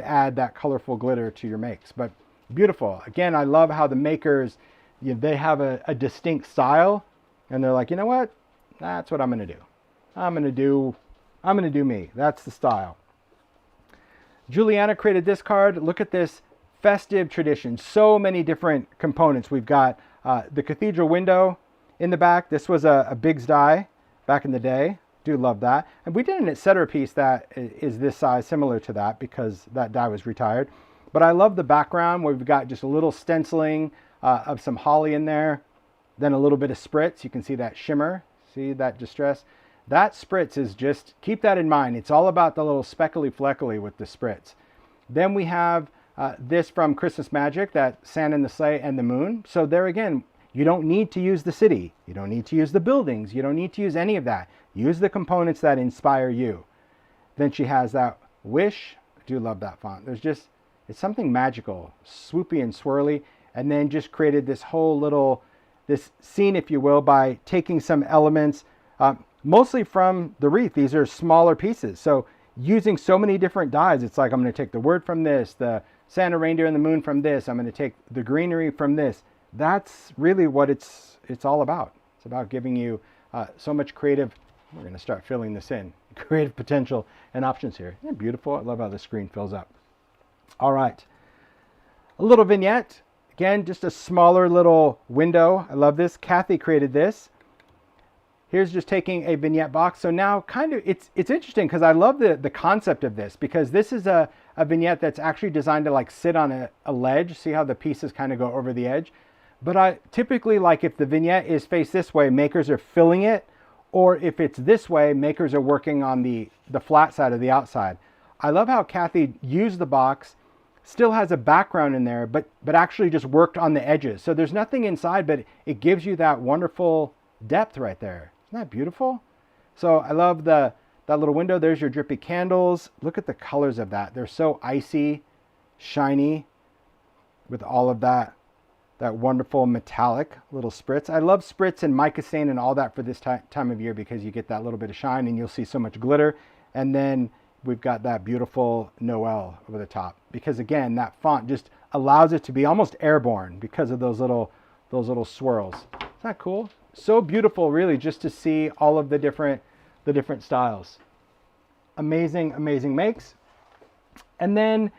add that colorful glitter to your makes. But beautiful. Again, I love how the makers, you know, they have a distinct style, and they're like, you know what? That's what I'm going to do. I'm going to do me. That's the style. Juliana created this card. Look at this festive tradition. So many different components. We've got the cathedral window in the back. This was a Biggs die back in the day. Do love that. And we did an etc. piece that is this size, similar to that, because that die was retired. But I love the background where we've got just a little stenciling of some holly in there. Then a little bit of spritz. You can see that shimmer. See that distress? That spritz is just, keep that in mind. It's all about the little speckly fleckly with the spritz. Then we have this from Christmas Magic, that Santa and the Sleigh and the Moon. So there again, you don't need to use the city. You don't need to use the buildings. You don't need to use any of that. Use the components that inspire you. Then she has that wish. I do love that font. There's just, it's something magical, swoopy and swirly. And then just created this whole little, this scene, if you will, by taking some elements, mostly from the wreath. These are smaller pieces. So using so many different dyes, it's like, I'm going to take the word from this, the Santa, reindeer, and the moon from this. I'm going to take the greenery from this. That's really what it's all about. It's about giving you so much creative, we're going to start filling this in, creative potential and options here. Isn't it beautiful? I love how the screen fills up. All right. A little vignette. Again, just a smaller little window. I love this. Kathy created this. Here's just taking a vignette box. So now kind of, it's interesting because I love the concept of this, because this is a vignette that's actually designed to like sit on a ledge. See how the pieces kind of go over the edge? But I typically, like, if the vignette is faced this way, makers are filling it, or if it's this way, makers are working on the flat side of the outside. I love how Kathy used the box, still has a background in there, but actually just worked on the edges. So there's nothing inside, but it gives you that wonderful depth right there. Isn't that beautiful? So I love that little window. There's your drippy candles. Look at the colors of that. They're so icy, shiny, with all of that wonderful metallic little spritz. I love spritz and mica stain and all that for this time of year, because you get that little bit of shine and you'll see so much glitter. And then we've got that beautiful Noel over the top, because again, that font just allows it to be almost airborne because of those little swirls. Isn't that cool? So beautiful, really, just to see all of the different styles. Amazing, amazing makes. And then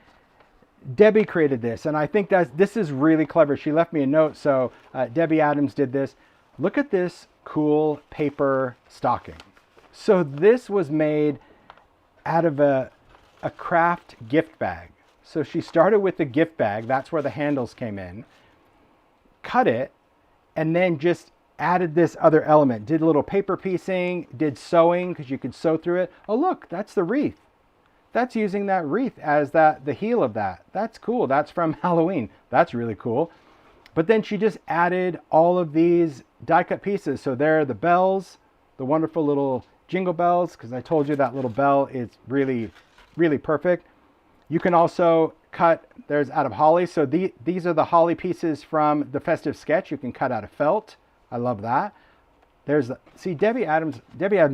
Debbie created this, and I think this is really clever. She left me a note, so Debbie Adams did this. Look at this cool paper stocking. So this was made out of a craft gift bag. So she started with the gift bag, that's where the handles came in, cut it, and then just added this other element. Did a little paper piecing, did sewing, because you could sew through it. Oh look, that's the wreath. That's using that wreath as the heel of that. That's cool. That's from Halloween. That's really cool. But then she just added all of these die cut pieces. So there are the bells, the wonderful little jingle bells, because I told you that little bell is really, really perfect. You can also cut, there's out of holly. So these are the holly pieces from the Festive sketch. You can cut out of felt. I love that. See, Debbie Adams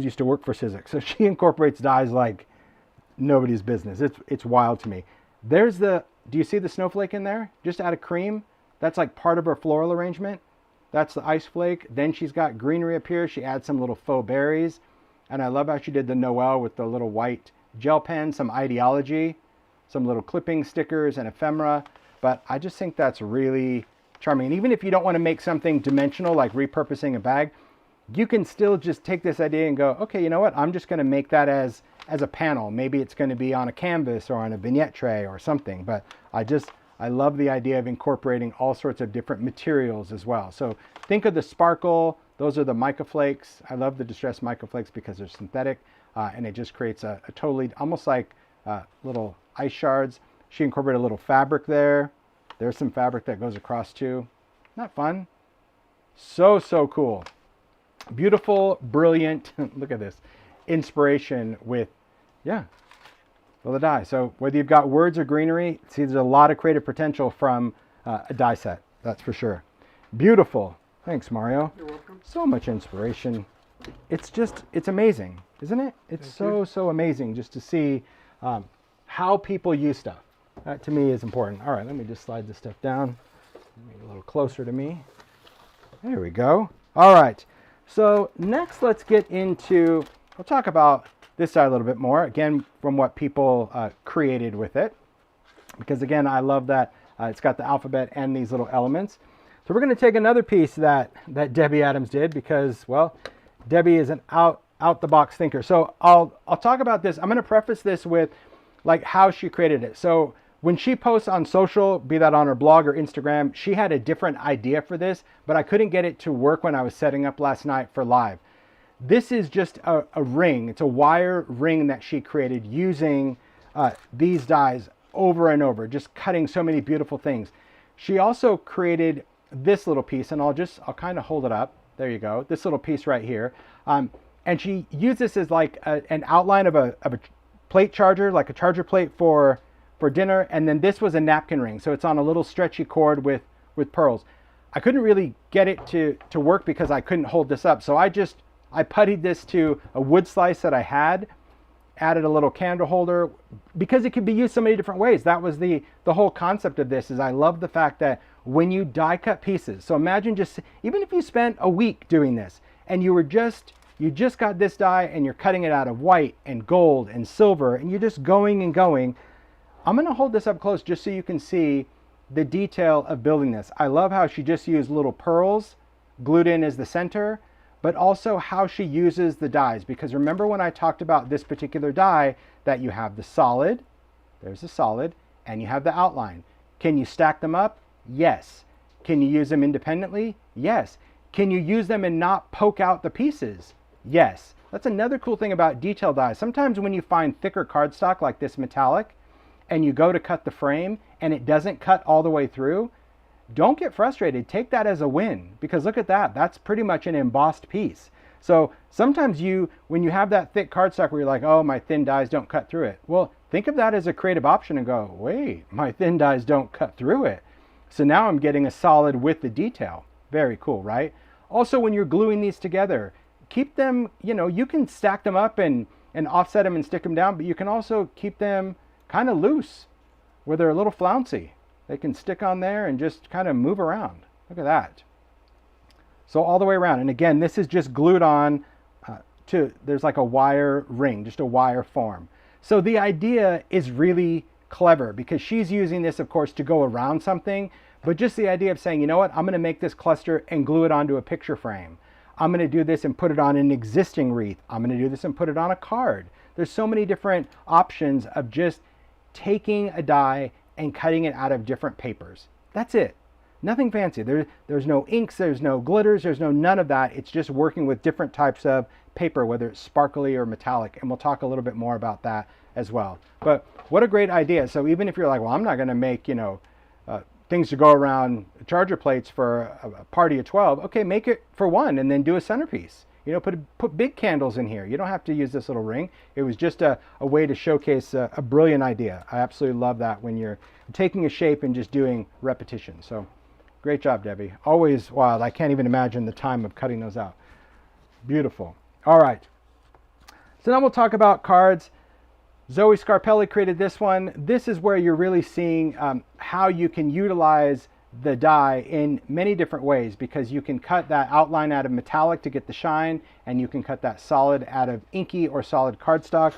used to work for Sizzix. So she incorporates dies like nobody's business. It's wild to me. Do you see the snowflake in there? Just out of cream. That's like part of her floral arrangement. That's the ice flake. Then she's got greenery up here. She adds some little faux berries. And I love how she did the Noel with the little white gel pen, some ideology, some little clipping stickers and ephemera. But I just think that's really charming. And even if you don't want to make something dimensional, like repurposing a bag, you can still just take this idea and go, okay, you know what? I'm just going to make that as a panel. Maybe it's going to be on a canvas or on a vignette tray or something. But I love the idea of incorporating all sorts of different materials as well. So think of the sparkle. Those are the mica flakes. I love the distressed mica flakes because they're synthetic, and it just creates a totally, almost like little ice shards. She incorporated a little fabric there. There's some fabric that goes across too. Not fun? So cool. Beautiful, brilliant, look at this, inspiration with, well, the die. So whether you've got words or greenery, see, there's a lot of creative potential from a die set, that's for sure. Beautiful. Thanks, Mario. You're welcome. So much inspiration. It's amazing, isn't it? It's so amazing just to see how people use stuff. That to me is important. All right, let me just slide this stuff down. Make it a little closer to me. There we go. All right. So next, let's get into, we'll talk about this side a little bit more, again, from what people created with it. Because again, I love that it's got the alphabet and these little elements. So we're going to take another piece that Debbie Adams did because, well, Debbie is an out-the-box thinker. So I'll talk about this. I'm going to preface this with like how she created it. So when she posts on social, be that on her blog or Instagram, she had a different idea for this, but I couldn't get it to work when I was setting up last night for live. This is just a ring. It's a wire ring that she created using these dies over and over, just cutting so many beautiful things. She also created this little piece, and I'll kind of hold it up. There you go. This little piece right here. And she used this as like an outline of a plate charger, like a charger plate for dinner, and then this was a napkin ring, so it's on a little stretchy cord with pearls. I couldn't really get it to work because I couldn't hold this up, so I puttied this to a wood slice that I had, added a little candle holder, because it could be used so many different ways. That was the whole concept of this, is I love the fact that when you die cut pieces, so imagine even if you spent a week doing this and you just got this die and you're cutting it out of white and gold and silver and you're just going and going. I'm going to hold this up close just so you can see the detail of building this. I love how she just used little pearls glued in as the center, but also how she uses the dies. Because remember when I talked about this particular die, that you have the solid, there's the solid, and you have the outline. Can you stack them up? Yes. Can you use them independently? Yes. Can you use them and not poke out the pieces? Yes. That's another cool thing about detail dies. Sometimes when you find thicker cardstock like this metallic, and you go to cut the frame and it doesn't cut all the way through, don't get frustrated. Take that as a win, because look at that. That's pretty much an embossed piece. So sometimes when you have that thick cardstock where you're like, oh, my thin dies don't cut through it. Well, think of that as a creative option and go, wait, my thin dies don't cut through it. So now I'm getting a solid with the detail. Very cool, right? Also, when you're gluing these together, keep them, you can stack them up and offset them and stick them down, but you can also keep them kind of loose where they're a little flouncy. They can stick on there and just kind of move around. Look at that. So all the way around. And again, this is just glued on there's like a wire ring, just a wire form. So the idea is really clever because she's using this, of course, to go around something, but just the idea of saying, you know what, I'm going to make this cluster and glue it onto a picture frame. I'm going to do this and put it on an existing wreath. I'm going to do this and put it on a card. There's so many different options of just taking a die and cutting it out of different papers. That's it. Nothing fancy. There's no inks, there's no glitters, there's no none of that. It's just working with different types of paper, whether it's sparkly or metallic, and we'll talk a little bit more about that as well. But what a great idea. So even if you're like, well, I'm not going to make, things to go around charger plates for a party of 12, okay, make it for one and then do a centerpiece. Put big candles in here. You don't have to use this little ring. It was just a way to showcase a brilliant idea. I absolutely love that when you're taking a shape and just doing repetition. So great job, Debbie. Always wild. I can't even imagine the time of cutting those out. Beautiful. All right. So now we'll talk about cards. Zoe Scarpelli created this one. This is where you're really seeing how you can utilize the die in many different ways, because you can cut that outline out of metallic to get the shine, and you can cut that solid out of inky or solid cardstock.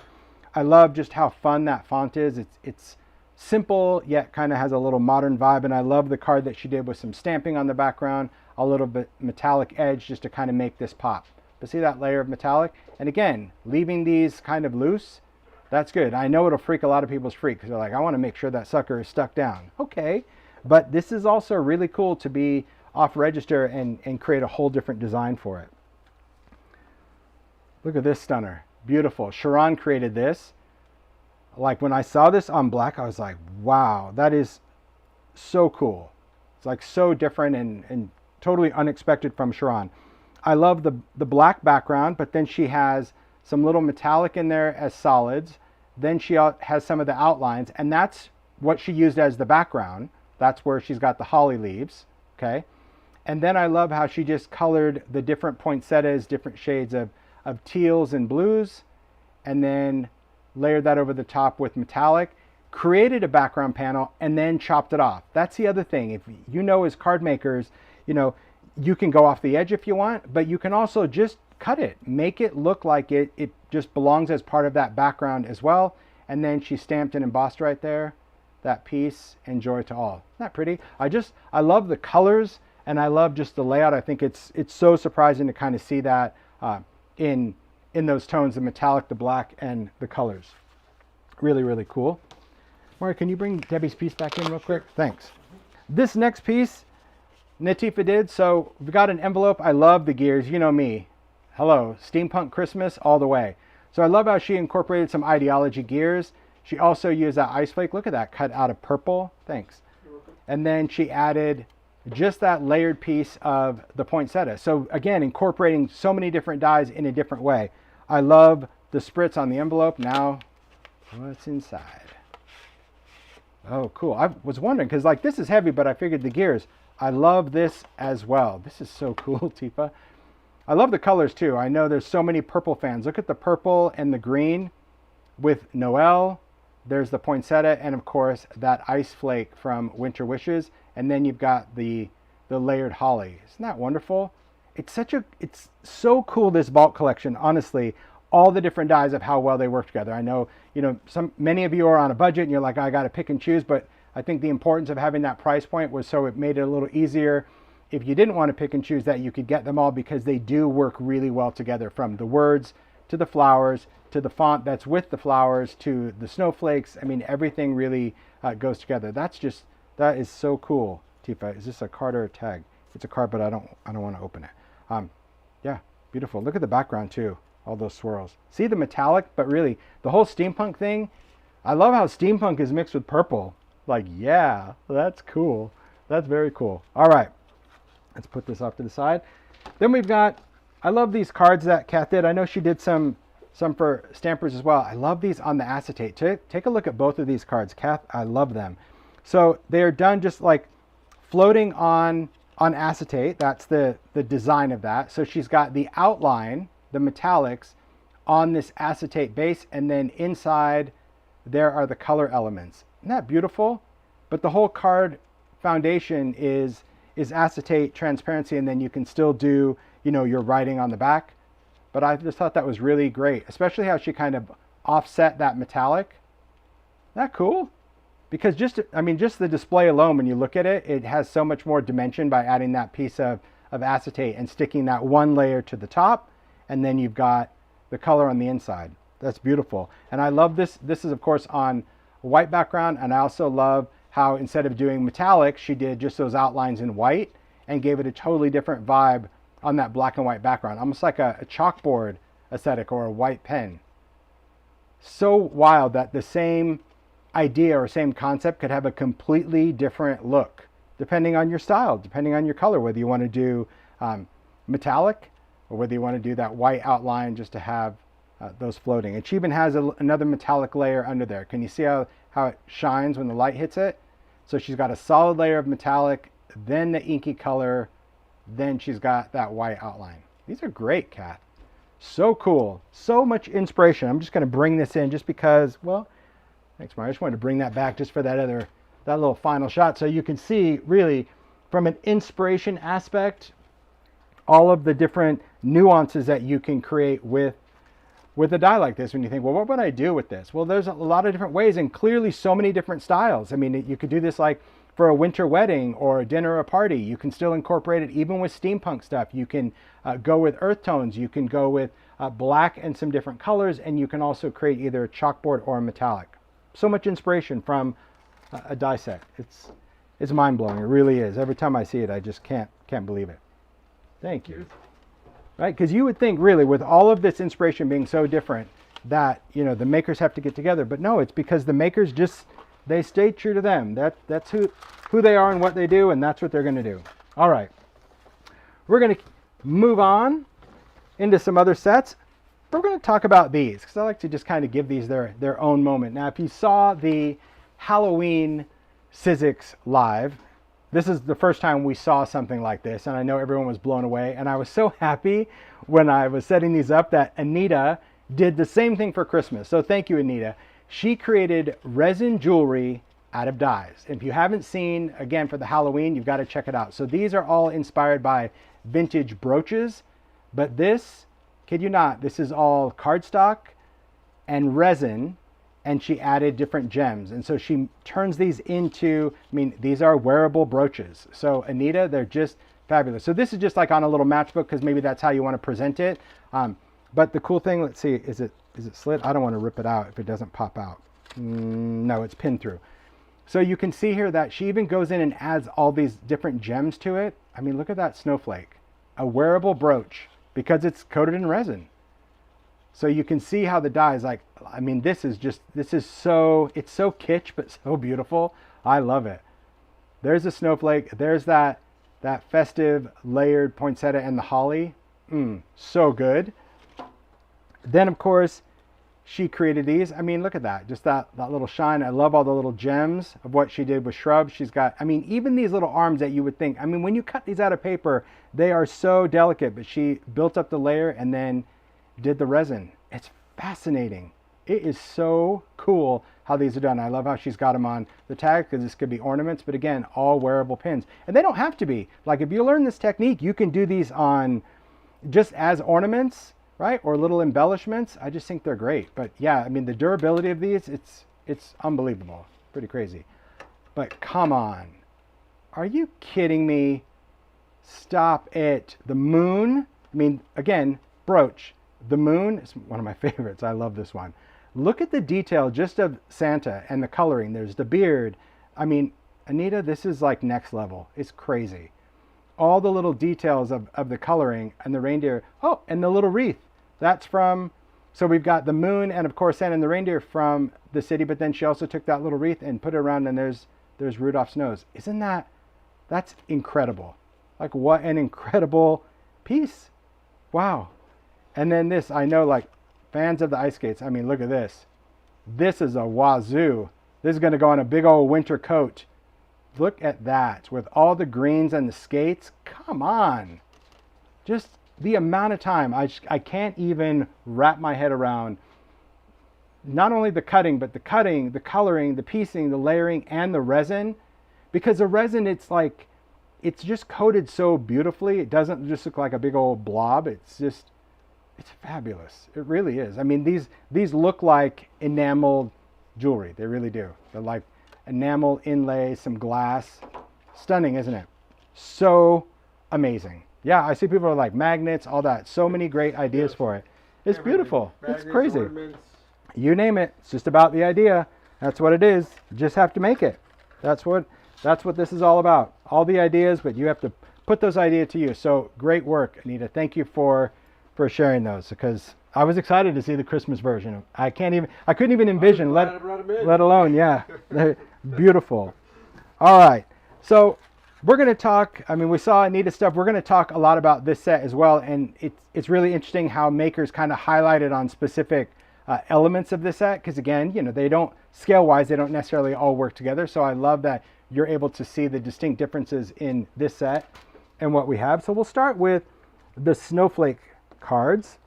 I love just how fun that font is. It's simple, yet kind of has a little modern vibe, and I love the card that she did with some stamping on the background, a little bit metallic edge just to kind of make this pop. But see that layer of metallic? And again, leaving these kind of loose, that's good. I know it'll freak a lot of people's freak because they're like, I want to make sure that sucker is stuck down. Okay, but this is also really cool to be off register and create a whole different design for it. Look at this stunner. Beautiful. Sharon created this. Like when I saw this on black, I was like, wow, that is so cool. It's like so different and totally unexpected from Sharon. I love the black background, but then she has some little metallic in there as solids. Then she has some of the outlines, and that's what she used as the background. That's where she's got the holly leaves, okay? And then I love how she just colored the different poinsettias, different shades of teals and blues, and then layered that over the top with metallic, created a background panel, and then chopped it off. That's the other thing. If as card makers, you can go off the edge if you want, but you can also just cut it, make it look like it just belongs as part of that background as well. And then she stamped and embossed right there that piece, and joy to all. Isn't that pretty? I love the colors, and I love just the layout. I think it's so surprising to kind of see that in those tones, the metallic, the black, and the colors. Really, really cool. Mari, can you bring Debbie's piece back in real quick? Thanks. This next piece, Natifa did. So we've got an envelope. I love the gears. You know me. Hello, steampunk Christmas all the way. So I love how she incorporated some ideology gears. She also used that ice flake. Look at that, cut out of purple. Thanks. And then she added just that layered piece of the poinsettia. So again, incorporating so many different dyes in a different way. I love the spritz on the envelope. Now, what's inside? Oh, cool. I was wondering, because like this is heavy, but I figured the gears. I love this as well. This is so cool, Tifa. I love the colors too. I know there's so many purple fans. Look at the purple and the green with Noel. There's the poinsettia, and of course that ice flake from Winter Wishes. And then you've got the layered holly. Isn't that wonderful? It's so cool, this Vault collection, honestly. All the different dyes of how well they work together. I know, many of you are on a budget and you're like, I got to pick and choose, but I think the importance of having that price point was so it made it a little easier. If you didn't want to pick and choose that, you could get them all, because they do work really well together, from the words to the flowers to the font that's with the flowers to the snowflakes. I mean, everything really goes together. That is so cool. Tifa, is this a card or a tag? It's a card, but I don't want to open it. Yeah, beautiful. Look at the background too. All those swirls. See the metallic, but really the whole steampunk thing. I love how steampunk is mixed with purple. Like, yeah, that's cool. That's very cool. All right, let's put this off to the side. Then we've got, I love these cards that Kath did. I know she did some for stampers as well. I love these on the acetate. Take a look at both of these cards. Kath, I love them. So they are done just like floating on acetate. That's the design of that. So she's got the outline, the metallics, on this acetate base, and then inside there are the color elements. Isn't that beautiful? But the whole card foundation is acetate transparency, and then you can still do, your writing on the back. But I just thought that was really great, especially how she kind of offset that metallic. Isn't that cool? because just the display alone, when you look at it, it has so much more dimension by adding that piece of acetate and sticking that one layer to the top, and then you've got the color on the inside. That's beautiful. And I love this. This is of course on a white background, and I also love how instead of doing metallic, she did just those outlines in white and gave it a totally different vibe on that black and white background, almost like a chalkboard aesthetic or a white pen. So wild that the same idea or same concept could have a completely different look depending on your style, depending on your color, whether you want to do metallic or whether you want to do that white outline just to have those floating. And she even has another metallic layer under there. Can you see how it shines when the light hits it? So she's got a solid layer of metallic, then the inky color, then she's got that white outline. These are great, Kath. So cool. So much inspiration. I'm just going to bring this in just because, well, thanks, Mario. I just wanted to bring that back just for that little final shot so you can see really from an inspiration aspect all of the different nuances that you can create with a die like this. When you think, well, what would I do with this? Well, there's a lot of different ways and clearly so many different styles. I mean, you could do this like for a winter wedding or a dinner or a party. You can still incorporate it even with steampunk stuff. You can go with earth tones. You can go with black and some different colors, and you can also create either a chalkboard or a metallic. So much inspiration from a die set. It's mind-blowing. It really is. Every time I see it, I just can't believe it. Thank you. Right? Because you would think really with all of this inspiration being so different that, you know, the makers have to get together, but no, it's because the makers just, they stay true to them. That's who they are and what they do, and that's what they're going to do. All right. We're going to move on into some other sets. We're going to talk about these because I like to just kind of give these their own moment. Now, if you saw the Halloween Sizzix live, this is the first time we saw something like this, and I know everyone was blown away, and I was so happy when I was setting these up that Anita did the same thing for Christmas. So thank you, Anita. She created resin jewelry out of dies. If you haven't seen, again, for the Halloween, you've got to check it out. So these are all inspired by vintage brooches, but this, kid you not, this is all cardstock and resin, and she added different gems. And so she turns these into, I mean, these are wearable brooches. So Anita, they're just fabulous. So this is just like on a little matchbook because maybe that's how you want to present it. But the cool thing, let's see, is it slit? I don't want to rip it out if it doesn't pop out. No, it's pinned through. So you can see here that she even goes in and adds all these different gems to it. I mean, look at that snowflake. A wearable brooch because it's coated in resin. So you can see how the die is like, I mean, it's so kitsch, but so beautiful. I love it. There's a snowflake. There's that festive layered poinsettia and the holly. So good. Then, of course, she created these. I mean, look at that. Just that little shine. I love all the little gems of what she did with Shrub. She's got, I mean, even these little arms that you would think, I mean, when you cut these out of paper, they are so delicate, but she built up the layer and then did the resin. It's fascinating. It is so cool how these are done. I love how she's got them on the tag because this could be ornaments, but again, all wearable pins. And they don't have to be. Like if you learn this technique, you can do these on just as ornaments, right? Or little embellishments. I just think they're great. But yeah, I mean, the durability of these, it's unbelievable. Pretty crazy. But come on. Are you kidding me? Stop it. The moon, I mean, again, brooch. The moon is one of my favorites. I love this one. Look at the detail just of Santa and the coloring. There's the beard. I mean, Anita, this is like next level. It's crazy. All the little details of the coloring and the reindeer. Oh, and the little wreath. That's from, so we've got the moon and of course Santa and the reindeer from the city, but then she also took that little wreath and put it around and there's Rudolph's nose. Isn't that's incredible. Like what an incredible piece. Wow. And then this, I know like fans of the ice skates, I mean, look at this. This is a wazoo. This is going to go on a big old winter coat. Look at that with all the greens and the skates. Come on. Just the amount of time. I can't even wrap my head around not only the cutting, but the coloring, the piecing, the layering, and the resin. Because the resin, it's like, it's just coated so beautifully. It doesn't just look like a big old blob. It's fabulous. It really is. I mean, these look like enameled jewelry. They really do. They're like, enamel inlay, some glass. Stunning, isn't it? So amazing. Yeah, I see people are like magnets, all that. So many great ideas for it. It's beautiful. It's crazy. Ornaments. You name it. It's just about the idea. That's what it is. You just have to make it. That's what this is all about. All the ideas, but you have to put those ideas to use. So great work, Anita. Thank you for sharing those, because I was excited to see the Christmas version. I couldn't even envision, let alone, yeah. They're beautiful. All right. So we're going to talk, I mean, we saw Anita's stuff. We're going to talk a lot about this set as well. And it's really interesting how makers kind of highlighted on specific elements of this set. Because again, you know, they don't, scale-wise, they don't necessarily all work together. So I love that you're able to see the distinct differences in this set and what we have. So we'll start with the snowflake cards.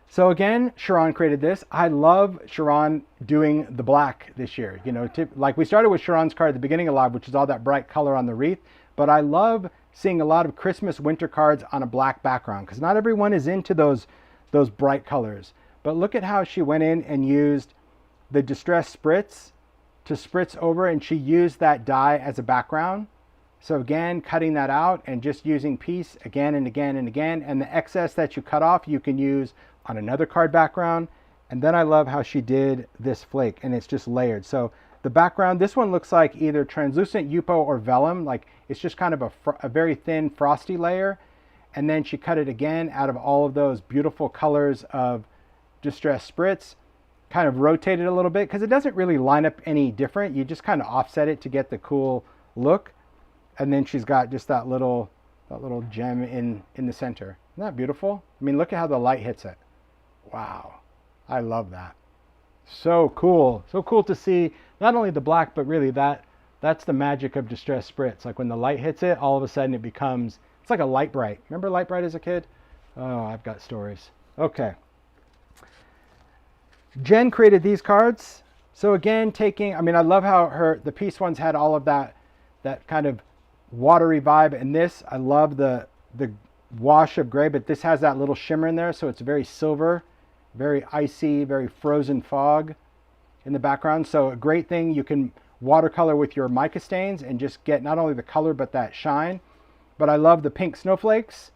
So again, Sharon created this. I love Sharon doing the black this year. You know, like we started with Sharon's card at the beginning of live, which is all that bright color on the wreath. But I love seeing a lot of Christmas winter cards on a black background, because not everyone is into those bright colors. But look at how she went in and used the distress spritz to spritz over, and she used that dye as a background. So again, cutting that out and just using piece again and again and again. And the excess that you cut off, you can use on another card background. And then I love how she did this flake, and it's just layered. So the background, this one looks like either translucent Yupo or vellum, like it's just kind of a very thin frosty layer. And then she cut it again out of all of those beautiful colors of distress spritz, kind of rotate it a little bit because it doesn't really line up any different. You just kind of offset it to get the cool look. And then she's got just that little gem in the center. Isn't that beautiful? I mean, look at how the light hits it. Wow, I love that. So cool. So cool to see not only the black, but really that's the magic of distress spritz. Like when the light hits it, all of a sudden it becomes, it's like a light bright. Remember light bright as a kid? Oh, I've got stories. Okay. Jen created these cards. So again, I mean, I love how the piece ones had all of that kind of watery vibe. And this, I love the wash of gray, but this has that little shimmer in there. So it's very silver, very icy, very frozen fog in the background. So a great thing, you can watercolor with your mica stains and just get not only the color, but that shine. But I love the pink snowflakes.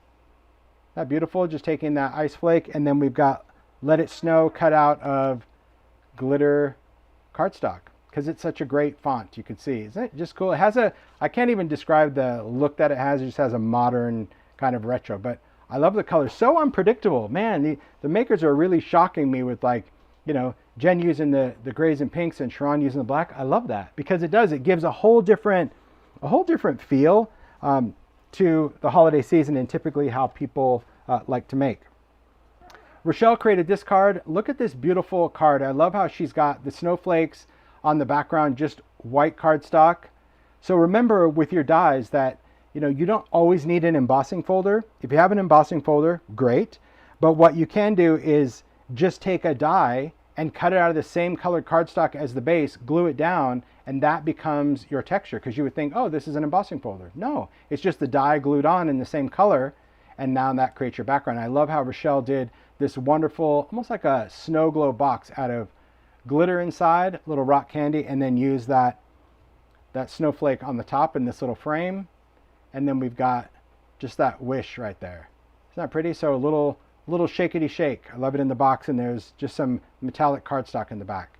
That beautiful, just taking that ice flake. And then we've got Let It Snow cut out of glitter cardstock, because it's such a great font. You can see, isn't it just cool? It has I can't even describe the look that it has. It just has a modern kind of retro, but I love the color. So unpredictable, man. The makers are really shocking me with, like, you know, Jen using the grays and pinks and Sharon using the black. I love that because it gives a whole different feel to the holiday season and typically how people like to make. Rochelle created this card. Look at this beautiful card. I love how she's got the snowflakes on the background, just white cardstock. So remember with your dies that, you know, you don't always need an embossing folder. If you have an embossing folder, great. But what you can do is just take a die and cut it out of the same colored cardstock as the base, glue it down, and that becomes your texture. Because you would think, oh, this is an embossing folder. No, it's just the die glued on in the same color, and now that creates your background. I love how Rochelle did this wonderful, almost like a snow globe box out of glitter inside, little rock candy, and then use that snowflake on the top in this little frame. And then we've got just that wish right there. Isn't that pretty? So a little shakety shake. I love it in the box, and there's just some metallic cardstock in the back.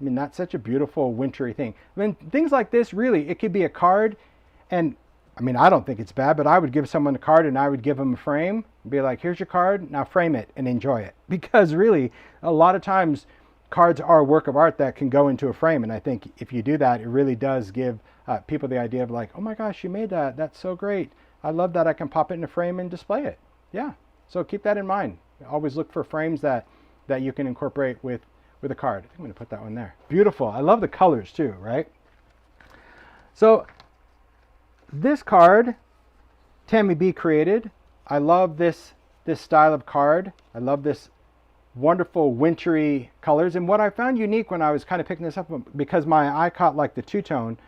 I mean, that's such a beautiful wintry thing. I mean, things like this, really, it could be a card, and I mean, I don't think it's bad, but I would give someone a card and I would give them a frame and be like, here's your card, now frame it and enjoy it. Because really, a lot of times cards are a work of art that can go into a frame. And I think if you do that, it really does give people the idea of like, oh my gosh, you made that. That's so great. I love that I can pop it in a frame and display it. Yeah, so keep that in mind. Always look for frames that you can incorporate with a card. I think I'm gonna put that one there. Beautiful, I love the colors too, right? So this card, Tammy B created. I love this style of card. I love this wonderful wintry colors. And what I found unique when I was kind of picking this up, because my eye caught like the two-tone,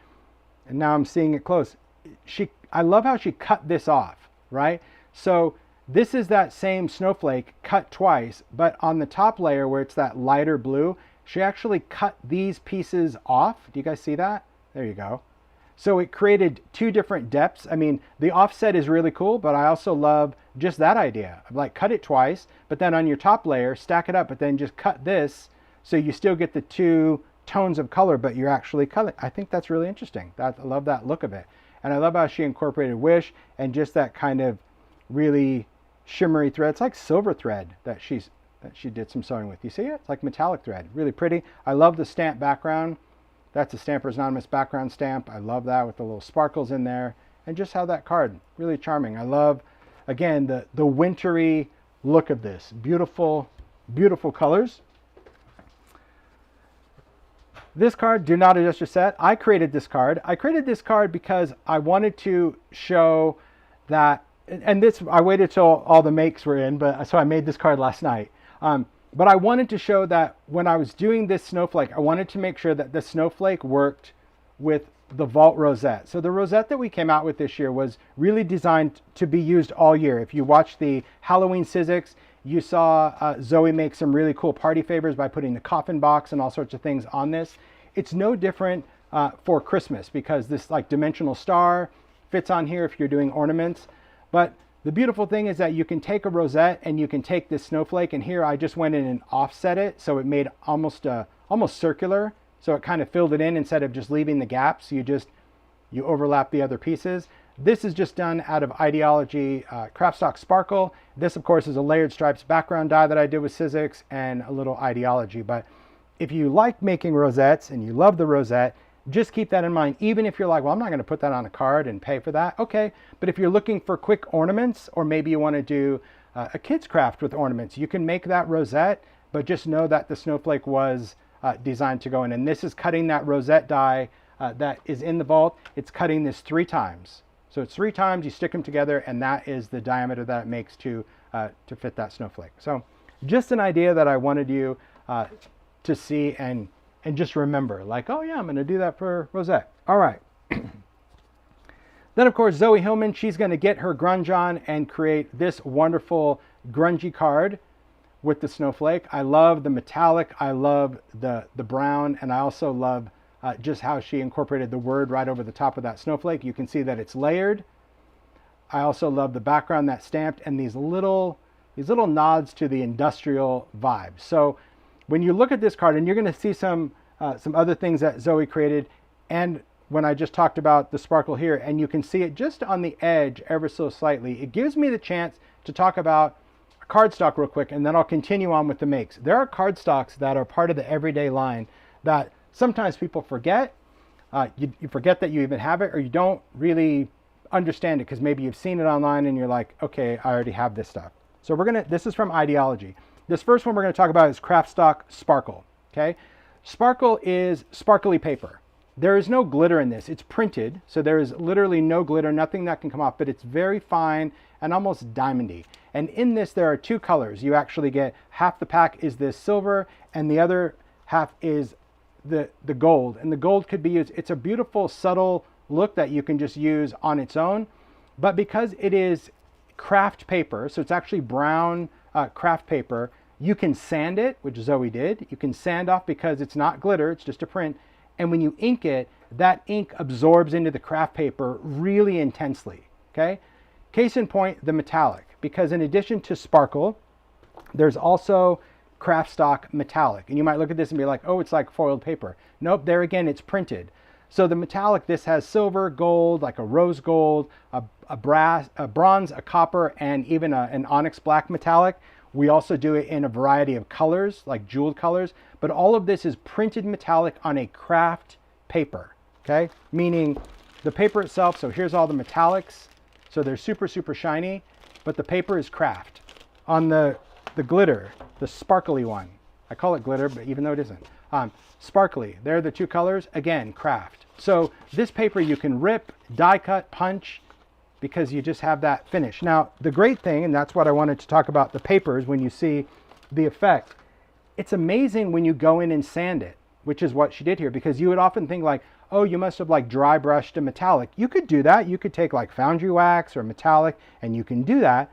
and now I'm seeing it close. I love how she cut this off, right? So this is that same snowflake cut twice, but on the top layer where it's that lighter blue, she actually cut these pieces off. Do you guys see that? There you go. So it created two different depths. I mean, the offset is really cool, but I also love just that idea of like cut it twice, but then on your top layer, stack it up, but then just cut this so you still get the two tones of color, but you're actually coloring. I think that's really interesting. I love that look of it. And I love how she incorporated wish and just that kind of really shimmery thread. It's like silver thread that she did some sewing with. You see it? It's like metallic thread. Really pretty. I love the stamp background. That's a Stampers Anonymous background stamp. I love that with the little sparkles in there. And just how that card, really charming. I love, again, the wintry look of this. Beautiful, beautiful colors. This card, Do Not Adjust Your Set. I created this card. I created this card because I wanted to show that, and this, I waited till all the makes were in, so I made this card last night. But I wanted to show that when I was doing this snowflake, I wanted to make sure that the snowflake worked with the Vault rosette. So the rosette that we came out with this year was really designed to be used all year. If you watched the Halloween Sizzix, you saw Zoe make some really cool party favors by putting the coffin box and all sorts of things on this. It's no different for Christmas because this like dimensional star fits on here if you're doing ornaments. But the beautiful thing is that you can take a rosette and you can take this snowflake, and here I just went in and offset it so it made almost circular, so it kind of filled it in instead of just leaving the gaps. You overlap the other pieces. This is just done out of Ideology Craftstock Sparkle. This of course is a layered stripes background die that I did with Sizzix and a little Ideology. But if you like making rosettes and you love the rosette, just keep that in mind. Even if you're like, well, I'm not going to put that on a card and pay for that. Okay. But if you're looking for quick ornaments, or maybe you want to do a kid's craft with ornaments, you can make that rosette, but just know that the snowflake was designed to go in. And this is cutting that rosette die that is in the vault. It's cutting this 3 times. So it's 3 times, you stick them together, and that is the diameter that it makes to fit that snowflake. So just an idea that I wanted you to see and just remember, like, oh yeah, I'm going to do that for rosette. All right. Then of course, Zoe Hillman, she's going to get her grunge on and create this wonderful grungy card with the snowflake. I love the metallic. I love the brown. And I also love just how she incorporated the word right over the top of that snowflake. You can see that it's layered. I also love the background that's stamped and these little nods to the industrial vibe. So when you look at this card, and you're going to see some other things that Zoe created, and when I just talked about the sparkle here, and you can see it just on the edge ever so slightly, it gives me the chance to talk about cardstock real quick, and then I'll continue on with the makes. There are cardstocks that are part of the everyday line that sometimes people forget. You forget that you even have it, or you don't really understand it because maybe you've seen it online and you're like, okay, I already have this stuff. So this is from Ideology. This first one we're going to talk about is Craftstock Sparkle. Okay, Sparkle is sparkly paper. There is no glitter in this. It's printed, so there is literally no glitter, nothing that can come off, but it's very fine and almost diamondy. And in this, there are 2 colors. You actually get half the pack is this silver, and the other half is the gold. And the gold could be used. It's a beautiful, subtle look that you can just use on its own. But because it is craft paper, so it's actually brown craft paper, you can sand it, which Zoe did. You can sand off because it's not glitter, it's just a print. And when you ink it, that ink absorbs into the craft paper really intensely, okay? Case in point, the metallic, because in addition to sparkle, there's also Craftstock metallic. And you might look at this and be like, oh, it's like foiled paper. Nope, there again, it's printed. So the metallic, this has silver, gold, like a rose gold, a bronze, a copper, and even an onyx black metallic. We also do it in a variety of colors, like jeweled colors, but all of this is printed metallic on a craft paper, okay? Meaning the paper itself, so here's all the metallics, so they're super, super shiny, but the paper is craft. On the glitter, the sparkly one, I call it glitter, but even though it isn't, sparkly, there are the 2 colors, again, craft. So this paper you can rip, die cut, punch, because you just have that finish. Now, the great thing, and that's what I wanted to talk about the papers when you see the effect, it's amazing when you go in and sand it, which is what she did here, because you would often think like, oh, you must have like dry brushed a metallic. You could do that. You could take like foundry wax or metallic and you can do that.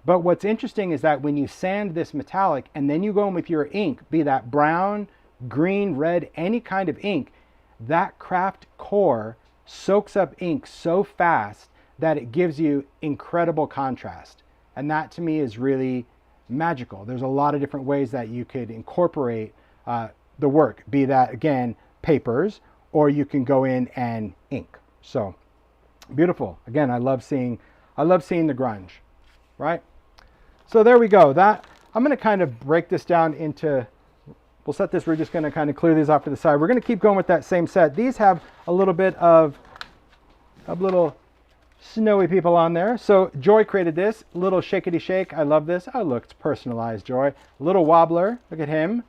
But what's interesting is that when you sand this metallic and then you go in with your ink, be that brown, green, red, any kind of ink, that craft core soaks up ink so fast that it gives you incredible contrast. And that to me is really magical. There's a lot of different ways that you could incorporate the work, be that again, papers, or you can go in and ink. So beautiful. Again, I love seeing the grunge, right? So there we go. That I'm going to kind of break this down into, we'll set this, we're just going to kind of clear these off to the side. We're going to keep going with that same set. These have a little bit of little snowy people on there. So Joy created this little shakety shake. I love this. Oh, look, it's personalized, Joy. Little wobbler. Look at him.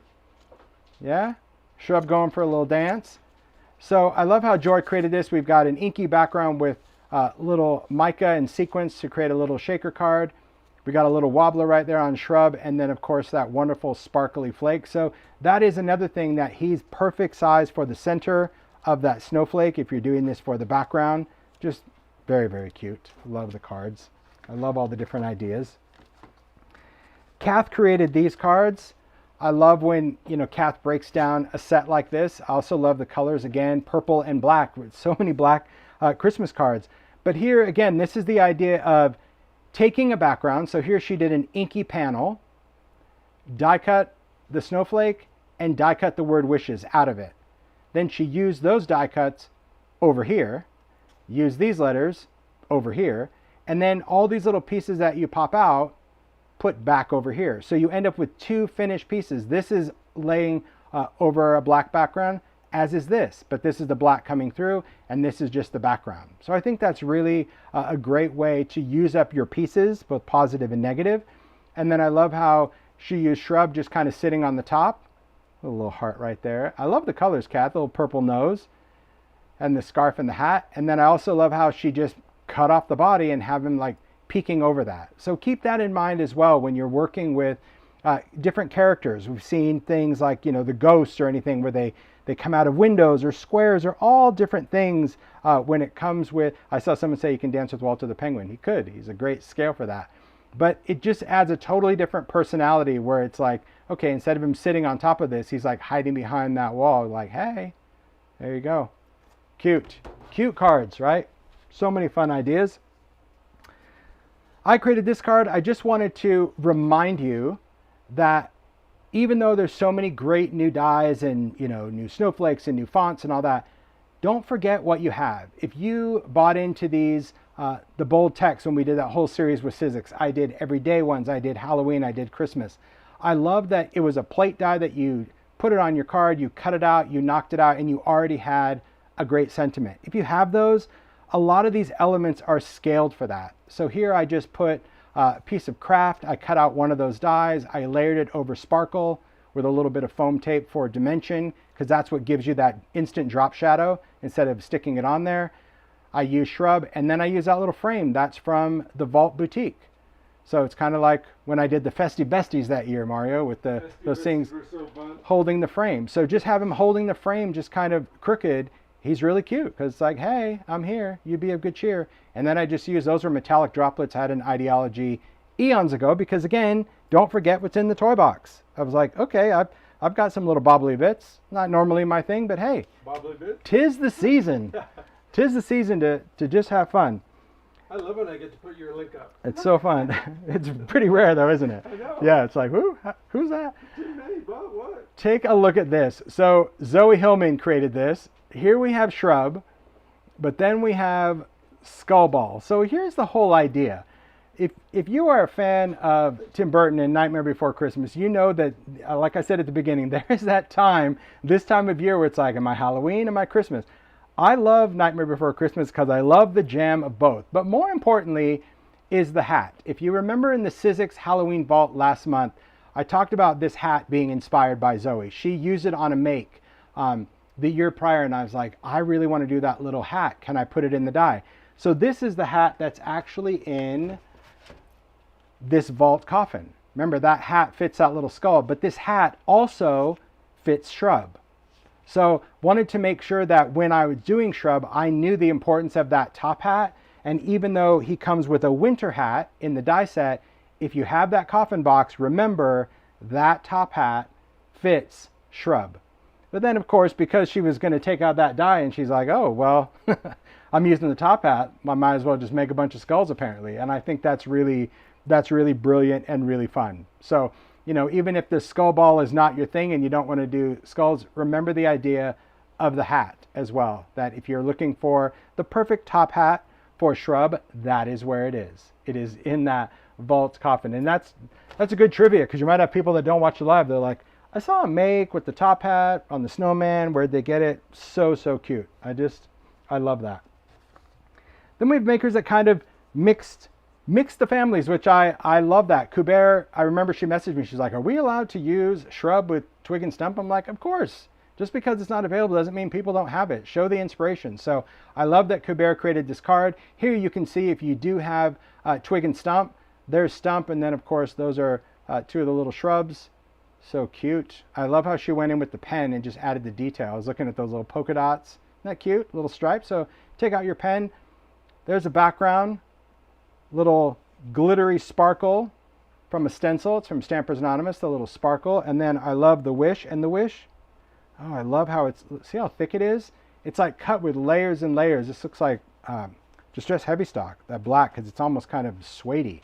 Yeah. Shrub going for a little dance. So I love how Joy created this. We've got an inky background with little mica and sequins to create a little shaker card. We got a little wobbler right there on Shrub, and then of course that wonderful sparkly flake. So that is another thing that he's perfect size for the center of that snowflake if you're doing this for the background. Just very, very cute. Love the cards. I love all the different ideas. Kath created these cards. I love when, you know, Kath breaks down a set like this. I also love the colors, again, purple and black, with so many black Christmas cards. But here, again, this is the idea of taking a background. So here she did an inky panel, die cut the snowflake, and die cut the word wishes out of it. Then she used those die cuts over here, used these letters over here, and then all these little pieces that you pop out, put back over here. So you end up with two finished pieces. This is laying over a black background, as is this, but this is the black coming through, and this is just the background. So I think that's really a great way to use up your pieces, both positive and negative. And then I love how she used Shrub just kind of sitting on the top. A little heart right there. I love the colors, Kath, the little purple nose and the scarf and the hat. And then I also love how she just cut off the body and have him like peeking over that. So keep that in mind as well when you're working with different characters. We've seen things like, you know, the ghosts or anything where they come out of windows or squares, or all different things when it comes with, I saw someone say you can dance with Walter the Penguin. He could. He's a great scale for that. But it just adds a totally different personality where it's like, okay, instead of him sitting on top of this, he's like hiding behind that wall like, hey, there you go. Cute. Cute cards, right? So many fun ideas. I created this card. I just wanted to remind you that even though there's so many great new dies and, you know, new snowflakes and new fonts and all that, don't forget what you have. If you bought into these, the bold text when we did that whole series with Sizzix, I did everyday ones, I did Halloween, I did Christmas. I love that it was a plate die that you put it on your card, you cut it out, you knocked it out, and you already had a great sentiment. If you have those, a lot of these elements are scaled for that. So here I just put a piece of craft, I cut out one of those dies, I layered it over sparkle with a little bit of foam tape for dimension, because that's what gives you that instant drop shadow instead of sticking it on there. I use Shrub, and then I use that little frame. That's from the Vault Boutique. So it's kind of like when I did the Festive Besties that year, Mario, with those things holding the frame. So just have him holding the frame just kind of crooked. He's really cute because it's like, hey, I'm here. You be of good cheer. And then I just use, those were metallic droplets. I had an ideology eons ago because, again, don't forget what's in the toy box. I was like, okay, I've got some little bobbly bits. Not normally my thing, but hey, Bobbly bits? Tis the season. Tis the season to just have fun. I love when I get to put your link up. It's so fun. It's pretty rare though, isn't it? I know. Yeah, it's like, who's that? Too many, but what? Take a look at this. So Zoe Hillman created this. Here we have Shrub, but then we have Skullball. So here's the whole idea. If you are a fan of Tim Burton and Nightmare Before Christmas, you know that, like I said at the beginning, there is that time, this time of year where it's like, am I Halloween, am I Christmas? I love Nightmare Before Christmas because I love the jam of both. But more importantly is the hat. If you remember in the Sizzix Halloween Vault last month, I talked about this hat being inspired by Zoe. She used it on a make the year prior, and I was like, I really want to do that little hat. Can I put it in the die? So this is the hat that's actually in this vault coffin. Remember, that hat fits that little skull, but this hat also fits Shrub. So wanted to make sure that when I was doing Shrub, I knew the importance of that top hat. And even though he comes with a winter hat in the die set, if you have that coffin box, remember that top hat fits Shrub. But then, of course, because she was going to take out that die, and she's like, oh, well, I'm using the top hat, I might as well just make a bunch of skulls, apparently. And I think that's really brilliant and really fun. So, you know, even if the skull ball is not your thing and you don't want to do skulls, remember the idea of the hat as well. That if you're looking for the perfect top hat for Shrub, that is where it is. It is in that vault coffin. And that's a good trivia, because you might have people that don't watch the live. They're like, I saw a make with the top hat on the Snowman. Where'd they get it? So cute. I love that. Then we have makers that kind of mixed the families, which I love that. Kuber, I remember she messaged me. She's like, are we allowed to use Shrub with twig and stump? I'm like, of course. Just because it's not available doesn't mean people don't have it. Show the inspiration. So I love that Kuber created this card. Here you can see if you do have twig and stump, there's stump. And then of course, those are two of the little shrubs. So cute. I love how she went in with the pen and just added the detail. I was looking at those little polka dots. Isn't that cute? Little stripes. So take out your pen. There's a background. Little glittery sparkle from a stencil. It's from Stampers Anonymous, the little sparkle. And then I love the wish. And the wish, oh, I love how it's, see how thick it is? It's like cut with layers and layers. This looks like distressed heavy stock, that black, because it's almost kind of suede-y.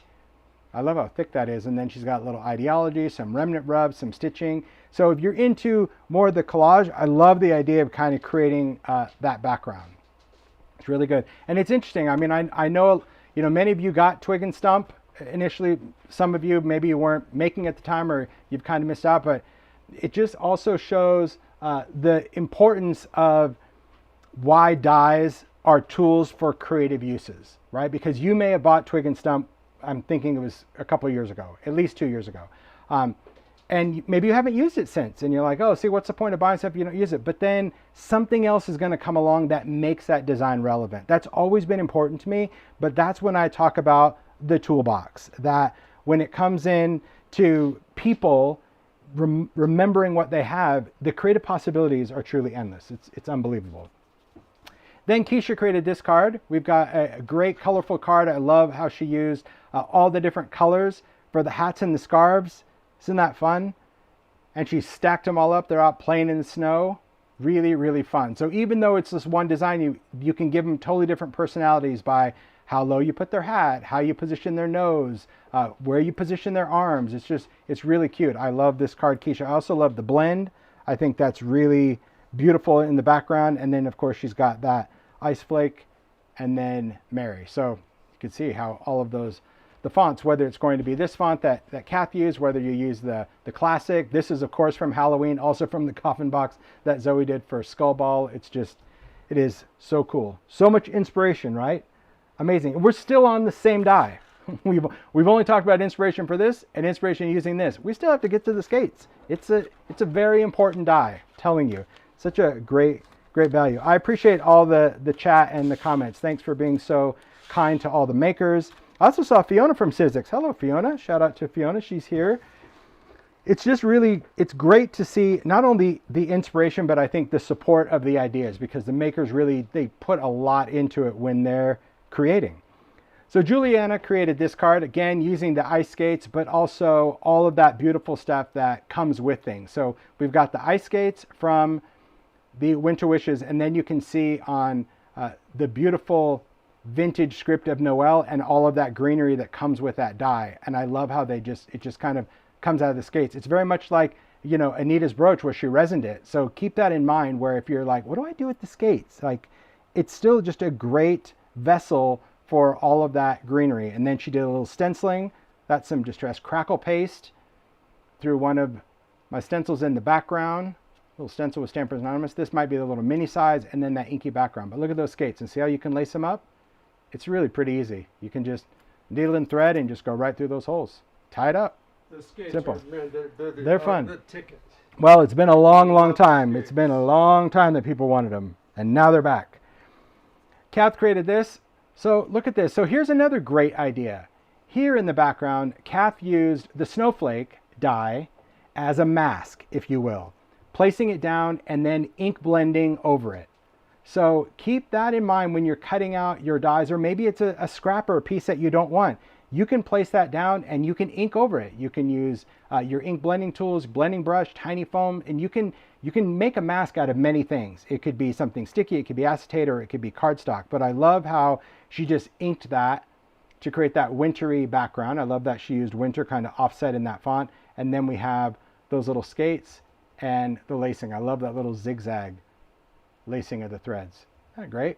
I love how thick that is. And then she's got a little ideology, some remnant rubs, some stitching. So if you're into more of the collage, I love the idea of kind of creating that background. It's really good. And it's interesting. I mean, I know, you know, many of you got twig and stump initially. Some of you, maybe you weren't making at the time, or you've kind of missed out, but it just also shows the importance of why dies are tools for creative uses, right? Because you may have bought twig and stump, I'm thinking it was a couple of years ago, at least 2 years ago. And maybe you haven't used it since, and you're like, oh, see, what's the point of buying stuff if you don't use it? But then something else is going to come along that makes that design relevant. That's always been important to me, but that's when I talk about the toolbox, that when it comes in to people remembering what they have, the creative possibilities are truly endless. It's unbelievable. Then Keisha created this card. We've got a great colorful card. I love how she used all the different colors for the hats and the scarves. Isn't that fun? And she stacked them all up. They're out playing in the snow. Really, really fun. So even though it's this one design, you can give them totally different personalities by how low you put their hat, how you position their nose, where you position their arms. It's really cute. I love this card, Keisha. I also love the blend. I think that's really beautiful in the background. And then of course she's got that ice flake and then Mary. So you can see how all of those, the fonts, whether it's going to be this font that Kath used, whether you use the classic. This is of course from Halloween, also from the coffin box that Zoe did for Skull Ball. It is so cool. So much inspiration, right? Amazing. We're still on the same die. We've only talked about inspiration for this and inspiration using this. We still have to get to the skates. It's a very important die, I'm telling you. Such a great value. I appreciate all the chat and the comments. Thanks for being so kind to all the makers. I also saw Fiona from Sizzix. Hello, Fiona. Shout out to Fiona. She's here. It's just really, it's great to see not only the inspiration, but I think the support of the ideas, because the makers really, they put a lot into it when they're creating. So Juliana created this card, again, using the ice skates, but also all of that beautiful stuff that comes with things. So we've got the ice skates from the Winter Wishes, and then you can see on the beautiful vintage script of Noel and all of that greenery that comes with that die. And I love how it just kind of comes out of the skates. It's very much like, you know, Anita's brooch where she resined it. So keep that in mind, where if you're like, what do I do with the skates? Like, it's still just a great vessel for all of that greenery. And then she did a little stenciling. That's some distressed crackle paste through one of my stencils in the background. Little stencil with Stampers Anonymous. This might be the little mini size, and then that inky background. But look at those skates and see how you can lace them up? It's really pretty easy. You can just needle and thread and just go right through those holes. Tie it up. The skates Simple. They're fun. The ticket. Well, it's been a long time. It's been a long time that people wanted them, and now they're back. Kath created this. So look at this. So here's another great idea. Here in the background, Kath used the snowflake die as a mask, if you will, placing it down and then ink blending over it. So keep that in mind when you're cutting out your dies, or maybe it's a scrap or a piece that you don't want. you can place that down and you can ink over it. You can use your ink blending tools, blending brush, tiny foam, and you can make a mask out of many things. It could be something sticky, it could be acetate, or it could be cardstock. But I love how she just inked that to create that wintry background. I love that she used winter kind of offset in that font. And then we have those little skates and the lacing. I love that little zigzag lacing of the threads. Isn't that great?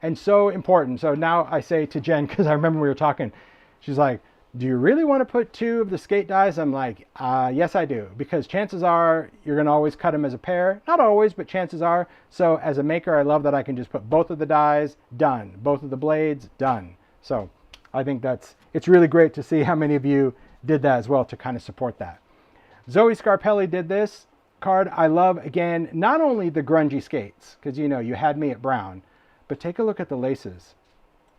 And so important. So now I say to Jen, because I remember we were talking, she's like, do you really want to put 2 of the skate dies? I'm like, yes, I do. Because chances are you're going to always cut them as a pair. Not always, but chances are. So as a maker, I love that I can just put both of the dies, done. Both of the blades, done. So I think it's really great to see how many of you did that as well to kind of support that. Zoe Scarpelli did this card. I love, again, not only the grungy skates, because you know, you had me at brown, but take a look at the laces.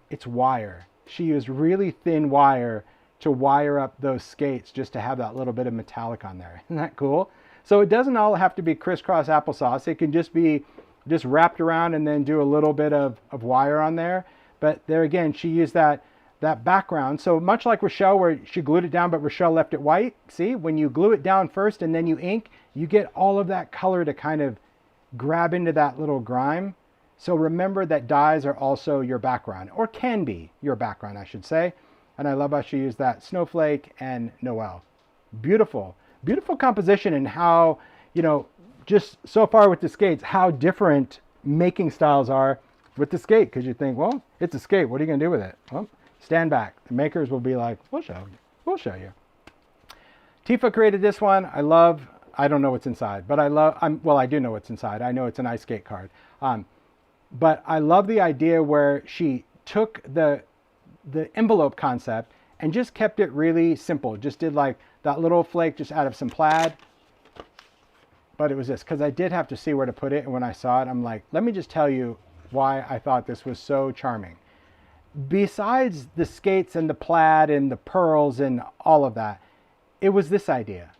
It's wire. She used really thin wire to wire up those skates just to have that little bit of metallic on there. Isn't that cool? So it doesn't all have to be crisscross applesauce. It can just be just wrapped around and then do a little bit of wire on there. But there again, she used that background. So much like Rochelle, where she glued it down, but Rochelle left it white. See, when you glue it down first and then you ink, you get all of that color to kind of grab into that little grime. So remember that dyes are also your background, or can be your background, I should say. And I love how she used that Snowflake and Noel. Beautiful, beautiful composition, and how, you know, just so far with the skates, how different making styles are with the skate. Because you think, well, it's a skate. What are you going to do with it? Well, stand back. The makers will be like, we'll show you. We'll show you. Tifa created this one. I don't know what's inside, but I do know what's inside. I know it's an ice skate card. But I love the idea where she took the envelope concept and just kept it really simple. Just did like that little flake just out of some plaid. But it was this, because I did have to see where to put it. And when I saw it, I'm like, let me just tell you why I thought this was so charming. Besides the skates and the plaid and the pearls and all of that, it was this idea,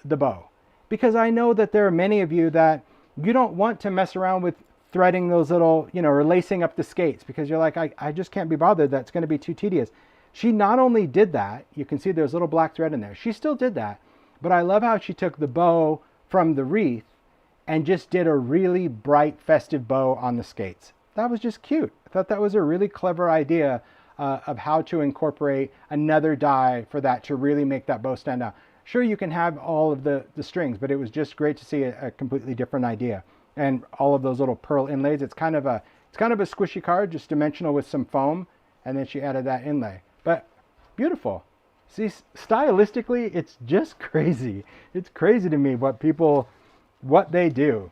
the bow. Because I know that there are many of you that you don't want to mess around with threading those little, you know, or lacing up the skates, because you're like, I just can't be bothered. That's going to be too tedious. She not only did that, you can see there's a little black thread in there. She still did that. But I love how she took the bow from the wreath and just did a really bright festive bow on the skates. That was just cute. I thought that was a really clever idea of how to incorporate another die for that to really make that bow stand out. Sure, you can have all of the strings, but it was just great to see a completely different idea. And all of those little pearl inlays. It's kind of a squishy card, just dimensional with some foam, and then she added that inlay. But beautiful. See, stylistically, it's just crazy. It's crazy to me what they do.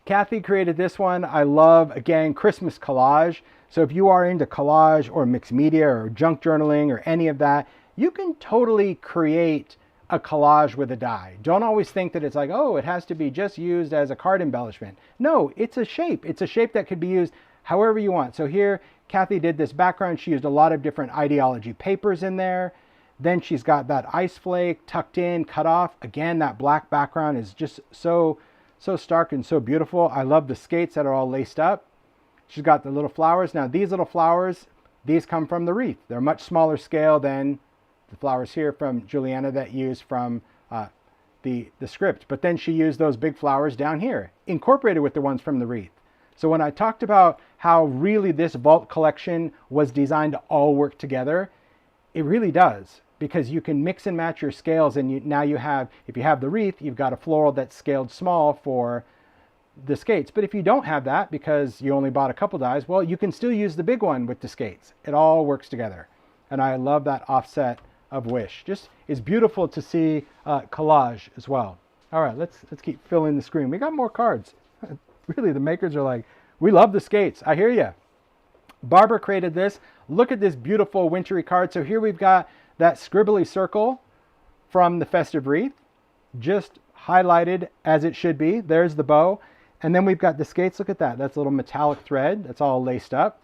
Kathy created this one. I love, again, Christmas collage. So if you are into collage or mixed media or junk journaling or any of that, you can totally create a collage with a die. Don't always think that it's like, oh, it has to be just used as a card embellishment. No, it's a shape. It's a shape that could be used however you want. So here, Kathy did this background. She used a lot of different ideology papers in there. Then she's got that ice flake tucked in, cut off. Again, that black background is just so stark and so beautiful. I love the skates that are all laced up. She's got the little flowers. Now, these little flowers, these come from the wreath. They're much smaller scale than the flowers here from Juliana that used from the script. But then she used those big flowers down here, incorporated with the ones from the wreath. So when I talked about how really this vault collection was designed to all work together, it really does. Because you can mix and match your scales, and now you have, if you have the wreath, you've got a floral that's scaled small for the skates. But if you don't have that because you only bought a couple dies, well, you can still use the big one with the skates. It all works together. And I love that offset of Wish. Just is beautiful to see collage as well. All right, let's keep filling the screen. We got more cards. Really, the makers are like, we love the skates. I hear you. Barbara created this. Look at this beautiful wintry card. So here we've got that scribbly circle from the Festive Wreath, just highlighted as it should be. There's the bow. And then we've got the skates. Look at that. That's a little metallic thread. That's all laced up.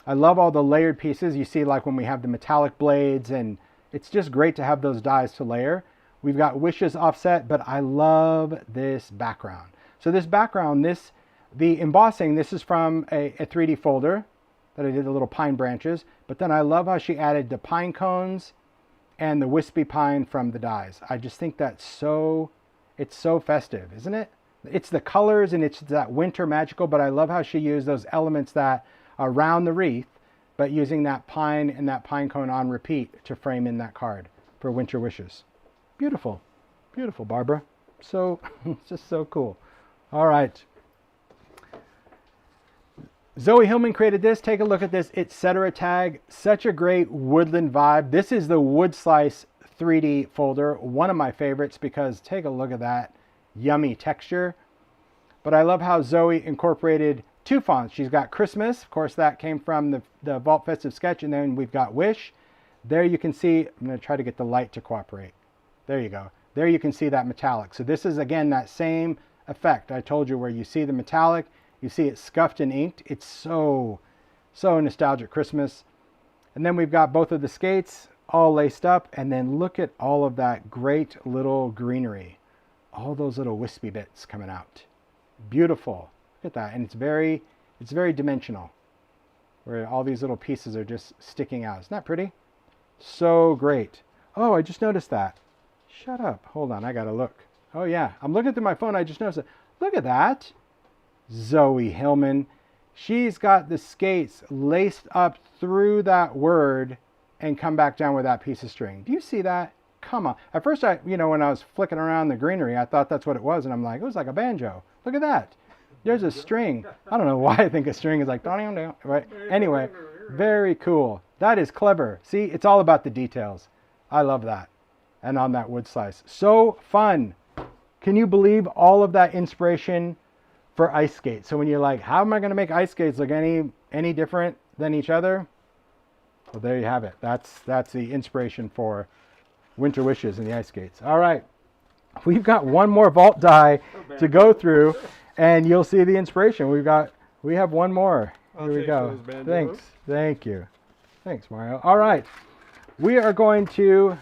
I love all the layered pieces. You see, like when we have the metallic blades, and it's just great to have those dies to layer. We've got Wishes offset, but I love this background. So this background, the embossing, this is from a 3D folder that I did the little pine branches. But then I love how she added the pine cones and the wispy pine from the dies. I just think that's so, it's so festive, isn't it? It's the colors and it's that winter magical, but I love how she used those elements that around the wreath, but using that pine and that pine cone on repeat to frame in that card for winter wishes. Beautiful, beautiful, Barbara. So, it's just so cool. All right. Zoe Hillman created this. Take a look at this Etc. tag. Such a great woodland vibe. This is the Wood Slice 3D folder. One of my favorites because take a look at that yummy texture. But I love how Zoe incorporated two fonts. She's got Christmas. Of course, that came from the Vault Festive sketch. And then we've got Wish. There you can see, I'm going to try to get the light to cooperate. There you go. There you can see that metallic. So this is, again, that same effect I told you where you see the metallic. You see it scuffed and inked. It's so nostalgic Christmas. And then we've got both of the skates all laced up. And then look at all of that great little greenery. All those little wispy bits coming out. Beautiful. Look at that. And it's very dimensional. Where all these little pieces are just sticking out. Isn't that pretty? So great. Oh, I just noticed that. Shut up. Hold on. I got to look. Oh, yeah. I'm looking through my phone. I just noticed it. Look at that. Zoe Hillman. She's got the skates laced up through that word and come back down with that piece of string. Do you see that? Come on. At first, when I was flicking around the greenery, I thought that's what it was. And I'm like, it was like a banjo. Look at that. There's a string. I don't know why I think a string is like, right? Anyway, very cool. That is clever. See, it's all about the details. I love that. And on that wood slice. So fun. Can you believe all of that inspiration for ice skates? So when you're like, how am I going to make ice skates look any different than each other? Well, there you have it. That's the inspiration for Winter Wishes and the ice skates. All right. We've got one more vault die to go through, and you'll see the inspiration. We have one more. Here we go. Thanks. Thank you. Thanks, Mario. All right. We're going to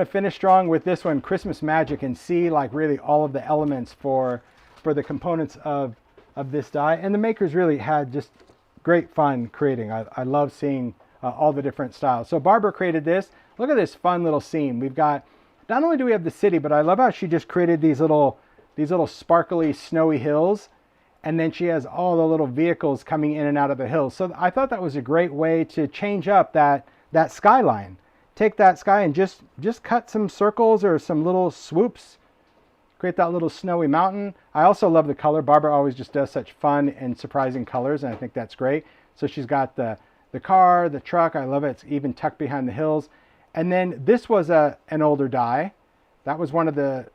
finish strong with this one, Christmas Magic, and see like really all of the elements for the components of this die. And the makers really had just great fun creating. I love seeing all the different styles. So Barbara created this. Look at this fun little scene. We've got, not only do we have the city, but I love how she just created these little sparkly snowy hills. And then she has all the little vehicles coming in and out of the hills. So I thought that was a great way to change up that skyline. Take that sky and just cut some circles or some little swoops. Create that little snowy mountain. I also love the color. Barbara always just does such fun and surprising colors, and I think that's great. So she's got the car, the truck. I love it. It's even tucked behind the hills. And then this was an older die. That was one of the,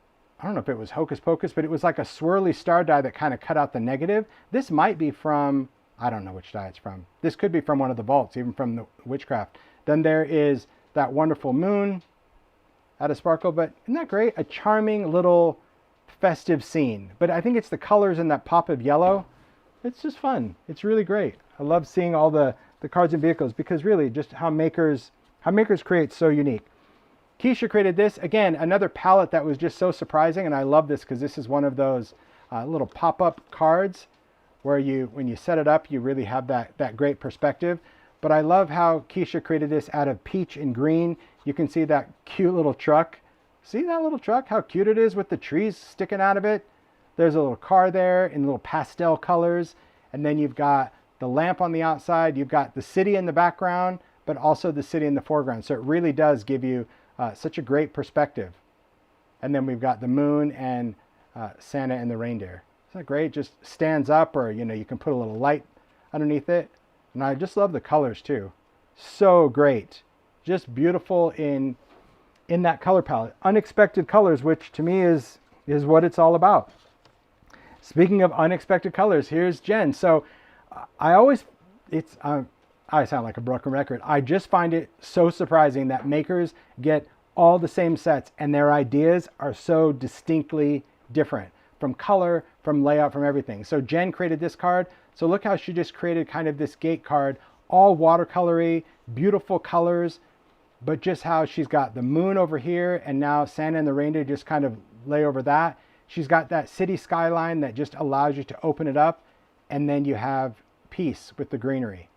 I don't know if it was Hocus Pocus, but it was like a swirly star die that kind of cut out the negative. This might be from, I don't know which die it's from. This could be from one of the vaults, even from the Witchcraft. Then there is that wonderful moon out of sparkle, but isn't that great? A charming little festive scene. But I think it's the colors and that pop of yellow. It's just fun. It's really great. I love seeing all the cards and vehicles because really just how makers create so unique. Keisha created this. Again, another palette that was just so surprising, and I love this because this is one of those little pop-up cards where when you set it up, you really have that great perspective. But I love how Keisha created this out of peach and green. You can see that cute little truck. See that little truck? How cute it is with the trees sticking out of it. There's a little car there in little pastel colors. And then you've got the lamp on the outside. You've got the city in the background, but also the city in the foreground. So it really does give you such a great perspective. And then we've got the moon and Santa and the reindeer. Isn't that great? Just stands up, or you can put a little light underneath it. And I just love the colors too. So great. Just beautiful in that color palette. Unexpected colors, which to me is what it's all about. Speaking of unexpected colors, here's Jen. So I sound like a broken record. I just find it so surprising that makers get all the same sets and their ideas are so distinctly different from color, from layout, from everything. So Jen created this card. So look how she just created kind of this gate card, all watercolory, beautiful colors, but just how she's got the moon over here and now Santa and the reindeer just kind of lay over that. She's got that city skyline that just allows you to open it up, and then you have peace with the greenery.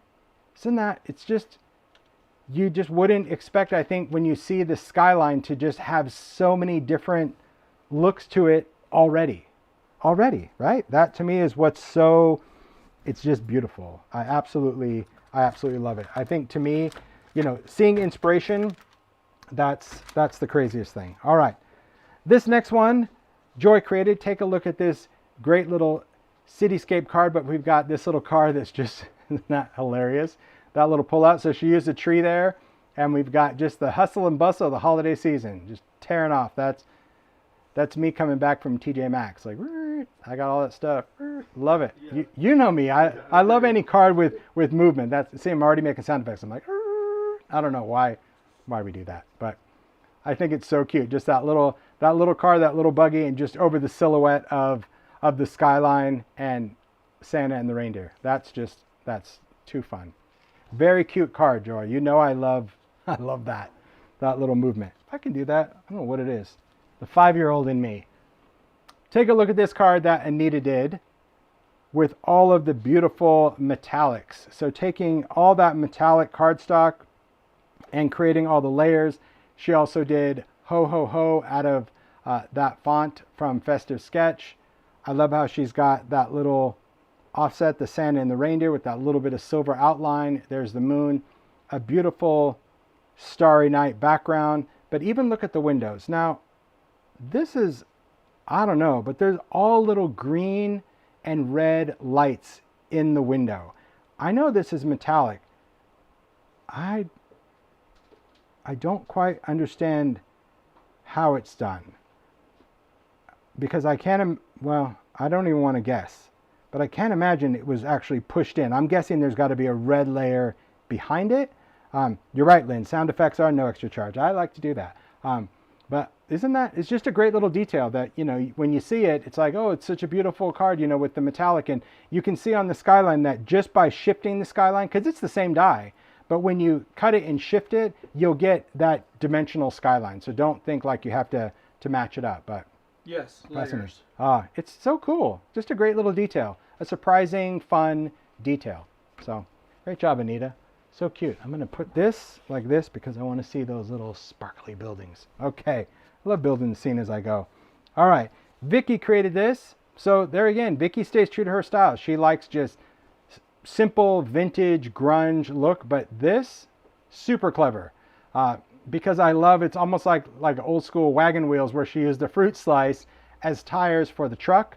Isn't that, it's just, you just wouldn't expect, I think, when you see the skyline to just have so many different looks to it already, right? That to me is what's so, it's just beautiful. I absolutely love it. I think to me, you know, seeing inspiration, that's the craziest thing. All right, this next one, Joy created. Take a look at this great little cityscape card, but we've got this little card that's just not hilarious. That little pull out. So she used a tree there, and we've got just the hustle and bustle of the holiday season, just tearing off. That's me coming back from TJ Maxx. Like, I got all that stuff. Love it. Yeah. You know me. I love any card with movement. See, I'm already making sound effects. I'm like, I don't know why we do that, but I think it's so cute. Just that little car, that little buggy, and just over the silhouette of the skyline and Santa and the reindeer. That's too fun. Very cute card, Joy. You know I love that little movement. If I can do that, I don't know what it is. The 5-year-old in me. Take a look at this card that Anita did with all of the beautiful metallics. So taking all that metallic cardstock and creating all the layers. She also did Ho Ho Ho out of that font from Festive Sketch. I love how she's got that little offset, the Santa and the reindeer, with that little bit of silver outline. There's the moon, a beautiful starry night background. But even look at the windows. Now, this is, I don't know, but there's all little green and red lights in the window. I know this is metallic. I don't quite understand how it's done, because I can't, well, I don't even want to guess, but I can't imagine it was actually pushed in. I'm guessing there's got to be a red layer behind it. You're right, Lynn. Sound effects are no extra charge. I like to do that. But isn't that, it's just a great little detail that, you know, when you see it, it's like, oh, it's such a beautiful card, you know, with the metallic. And you can see on the skyline that just by shifting the skyline, because it's the same die, but when you cut it and shift it, you'll get that dimensional skyline. So don't think like you have to match it up. But yes, layers. It's so cool. Just a great little detail. A surprising, fun detail. So great job, Anita. So cute. I'm going to put this like this because I want to see those little sparkly buildings. Okay. I love building the scene as I go. All right. Vicky created this. So there again, Vicky stays true to her style. She likes just simple, vintage, grunge look. But this, super clever. Because I love, it's almost like old school wagon wheels where she used the fruit slice as tires for the truck.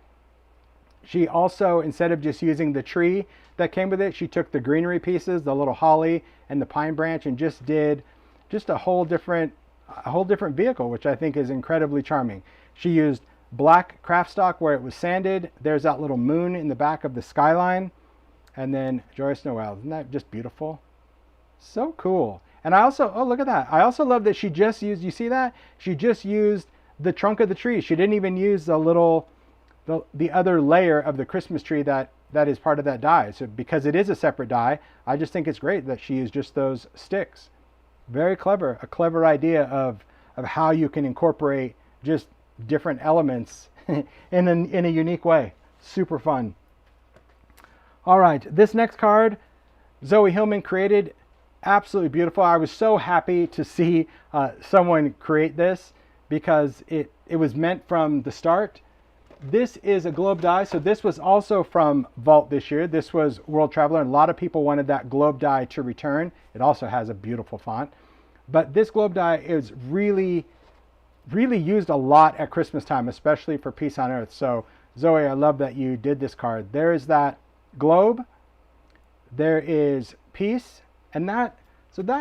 She also, instead of just using the tree that came with it, she took the greenery pieces, the little holly and the pine branch, and just did just a whole different vehicle, which I think is incredibly charming. She used black craft stock where it was sanded. There's that little moon in the back of the skyline. And then Joyous Noel. Isn't that just beautiful? So cool. And I also, oh, look at that. I also love that she just used, you see that? She just used the trunk of the tree. She didn't even use the other layer of the Christmas tree that is part of that die. So because it is a separate die, I just think it's great that she used just those sticks. Very clever, a clever idea of how you can incorporate just different elements in a unique way. Super fun. All right, this next card, Zoe Hillman created. Absolutely beautiful. I was so happy to see someone create this because it was meant from the start. This is a globe die. So this was also from Vault this year. This was World Traveler, and a lot of people wanted that globe die to return. It also has a beautiful font. But this globe die is really, really used a lot at Christmas time, especially for Peace on Earth. So Zoe, I love that you did this card. There is that globe. There is peace. And that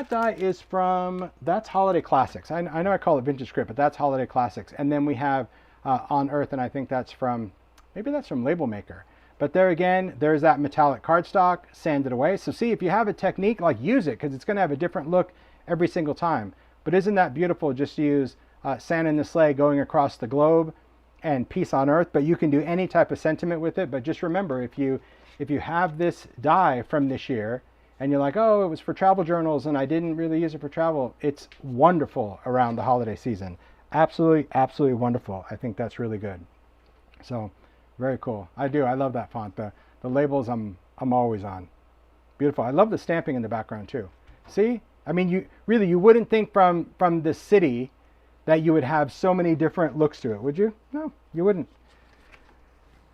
die is from, that's Holiday Classics. I know I call it Vintage Script, but that's Holiday Classics. And then we have On Earth, and I think that's from, maybe that's from Label Maker. But there again, there's that metallic cardstock sanded away. So see, if you have a technique, like use it, because it's going to have a different look every single time. But isn't that beautiful? Just use Santa in the sleigh going across the globe and Peace on Earth. But you can do any type of sentiment with it. But just remember, if you have this die from this year, and you're like, oh, it was for travel journals and I didn't really use it for travel, it's wonderful around the holiday season. Absolutely, absolutely wonderful. I think that's really good. So very cool. I love that font. The labels I'm always on. Beautiful. I love the stamping in the background too. See? I mean, you wouldn't think from the city that you would have so many different looks to it, would you? No, you wouldn't.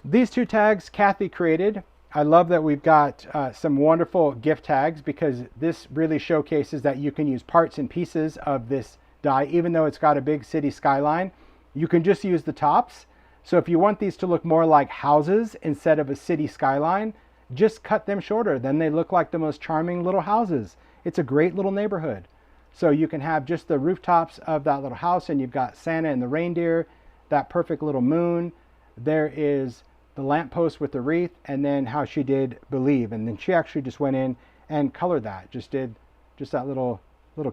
These two tags Kathy created. I love that we've got some wonderful gift tags, because this really showcases that you can use parts and pieces of this die. Even though it's got a big city skyline, you can just use the tops. So if you want these to look more like houses instead of a city skyline, just cut them shorter. Then they look like the most charming little houses. It's a great little neighborhood. So you can have just the rooftops of that little house, and you've got Santa and the reindeer, that perfect little moon. There is the lamppost with the wreath, and then how she did Believe. And then she actually just went in and colored that. Just did just that little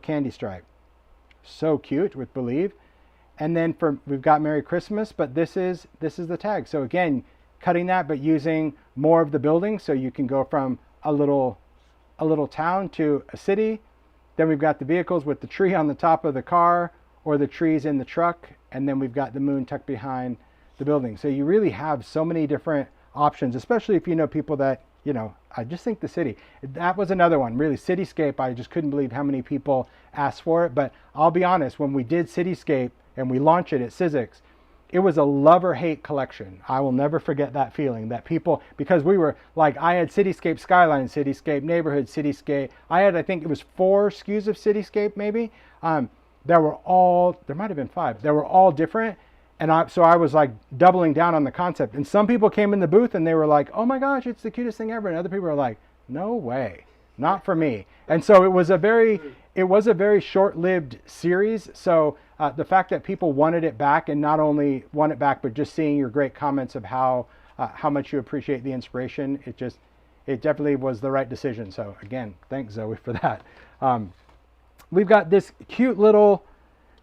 candy stripe. So cute with Believe. And then we've got Merry Christmas, but this is the tag. So again, cutting that, but using more of the building, so you can go from a little town to a city. Then we've got the vehicles with the tree on the top of the car, or the trees in the truck, and then we've got the moon tucked behind the building. So you really have so many different options, especially if you know people that, I just think the city. That was another one, really. Cityscape, I just couldn't believe how many people asked for it. But I'll be honest, when we did Cityscape and we launched it at Sizzix, it was a love or hate collection. I will never forget that feeling that people, because we were like, I had Cityscape Skyline, Cityscape Neighborhood, Cityscape. I had, I think it was 4 SKUs of Cityscape maybe. There might have been 5. They were all different. And so I was like doubling down on the concept. And some people came in the booth and they were like, oh my gosh, it's the cutest thing ever. And other people were like, no way, not for me. And so it was a very short-lived series. So the fact that people wanted it back, and not only want it back, but just seeing your great comments of how much you appreciate the inspiration, it definitely was the right decision. So again, thanks Zoe for that. We've got this cute little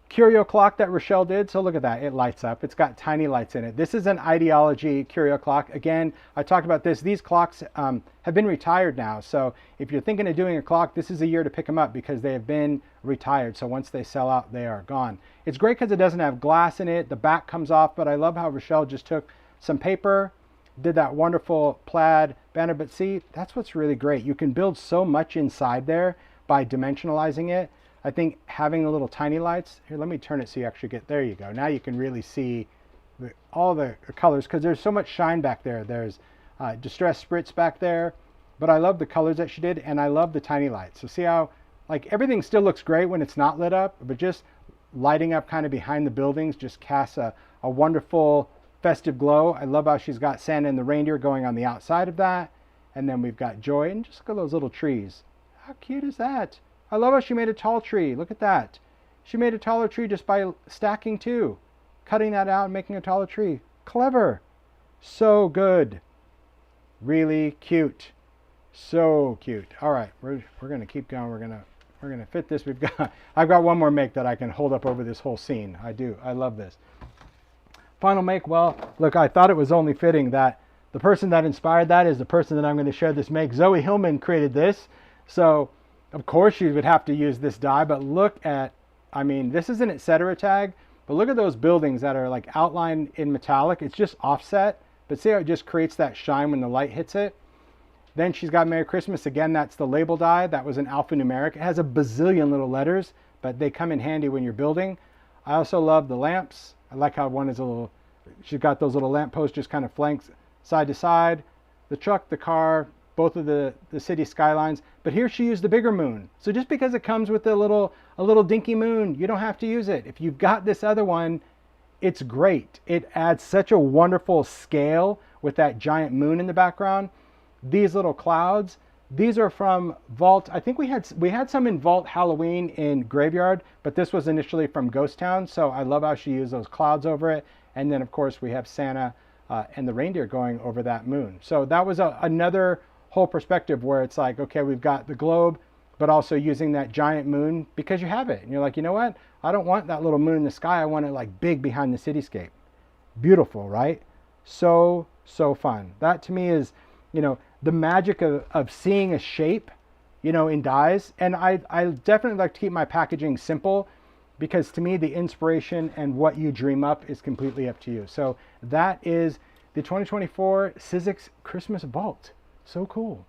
curio clock that Rochelle did. So look at that, it lights up. It's got tiny lights in it. This is an Ideology curio clock. Again, I talked about this. These clocks have been retired now. So if you're thinking of doing a clock, this is a year to pick them up, because they have been retired. So once they sell out, they are gone. It's great because it doesn't have glass in it. The back comes off, but I love how Rochelle just took some paper, did that wonderful plaid banner. But see, that's what's really great. You can build so much inside there by dimensionalizing it. I think having the little tiny lights, here, let me turn it so you actually get, there you go. Now you can really see all the colors, because there's so much shine back there. There's distress spritz back there, but I love the colors that she did, and I love the tiny lights. So see how, like, everything still looks great when it's not lit up, but just lighting up kind of behind the buildings just casts a wonderful festive glow. I love how she's got Santa and the reindeer going on the outside of that, and then we've got Joy, and just look at those little trees. How cute is that? I love how she made a tall tree. Look at that. She made a taller tree just by stacking 2. Cutting that out and making a taller tree. Clever. So good. Really cute. So cute. All right, we're going to keep going. We're going to fit this. I've got one more make that I can hold up over this whole scene. I do. I love this. Final make. Well, look, I thought it was only fitting that the person that inspired that is the person that I'm going to share this make. Zoe Hillman created this. So of course you would have to use this die, but look at, I mean, this is an etc. tag, but look at those buildings that are like outlined in metallic. It's just offset, but see how it just creates that shine when the light hits it? Then she's got Merry Christmas. Again, that's the label die. That was an alphanumeric. It has a bazillion little letters, but they come in handy when you're building. I also love the lamps. I like how one is a little, she's got those little lamp posts just kind of flanked side to side. The truck, the car, both of the city skylines, but here she used the bigger moon. So just because it comes with a little dinky moon, you don't have to use it. If you've got this other one, it's great. It adds such a wonderful scale with that giant moon in the background. These little clouds, these are from Vault. I think we had some in Vault Halloween in Graveyard, but this was initially from Ghost Town. So I love how she used those clouds over it. And then of course we have Santa and the reindeer going over that moon. So that was another whole perspective where it's like, okay, we've got the globe, but also using that giant moon because you have it. And you're like, you know what? I don't want that little moon in the sky. I want it like big behind the cityscape. Beautiful, right? So fun. That to me is, the magic of seeing a shape, in dies. And I definitely like to keep my packaging simple, because to me, the inspiration and what you dream up is completely up to you. So that is the 2024 Sizzix Christmas Vault. So cool.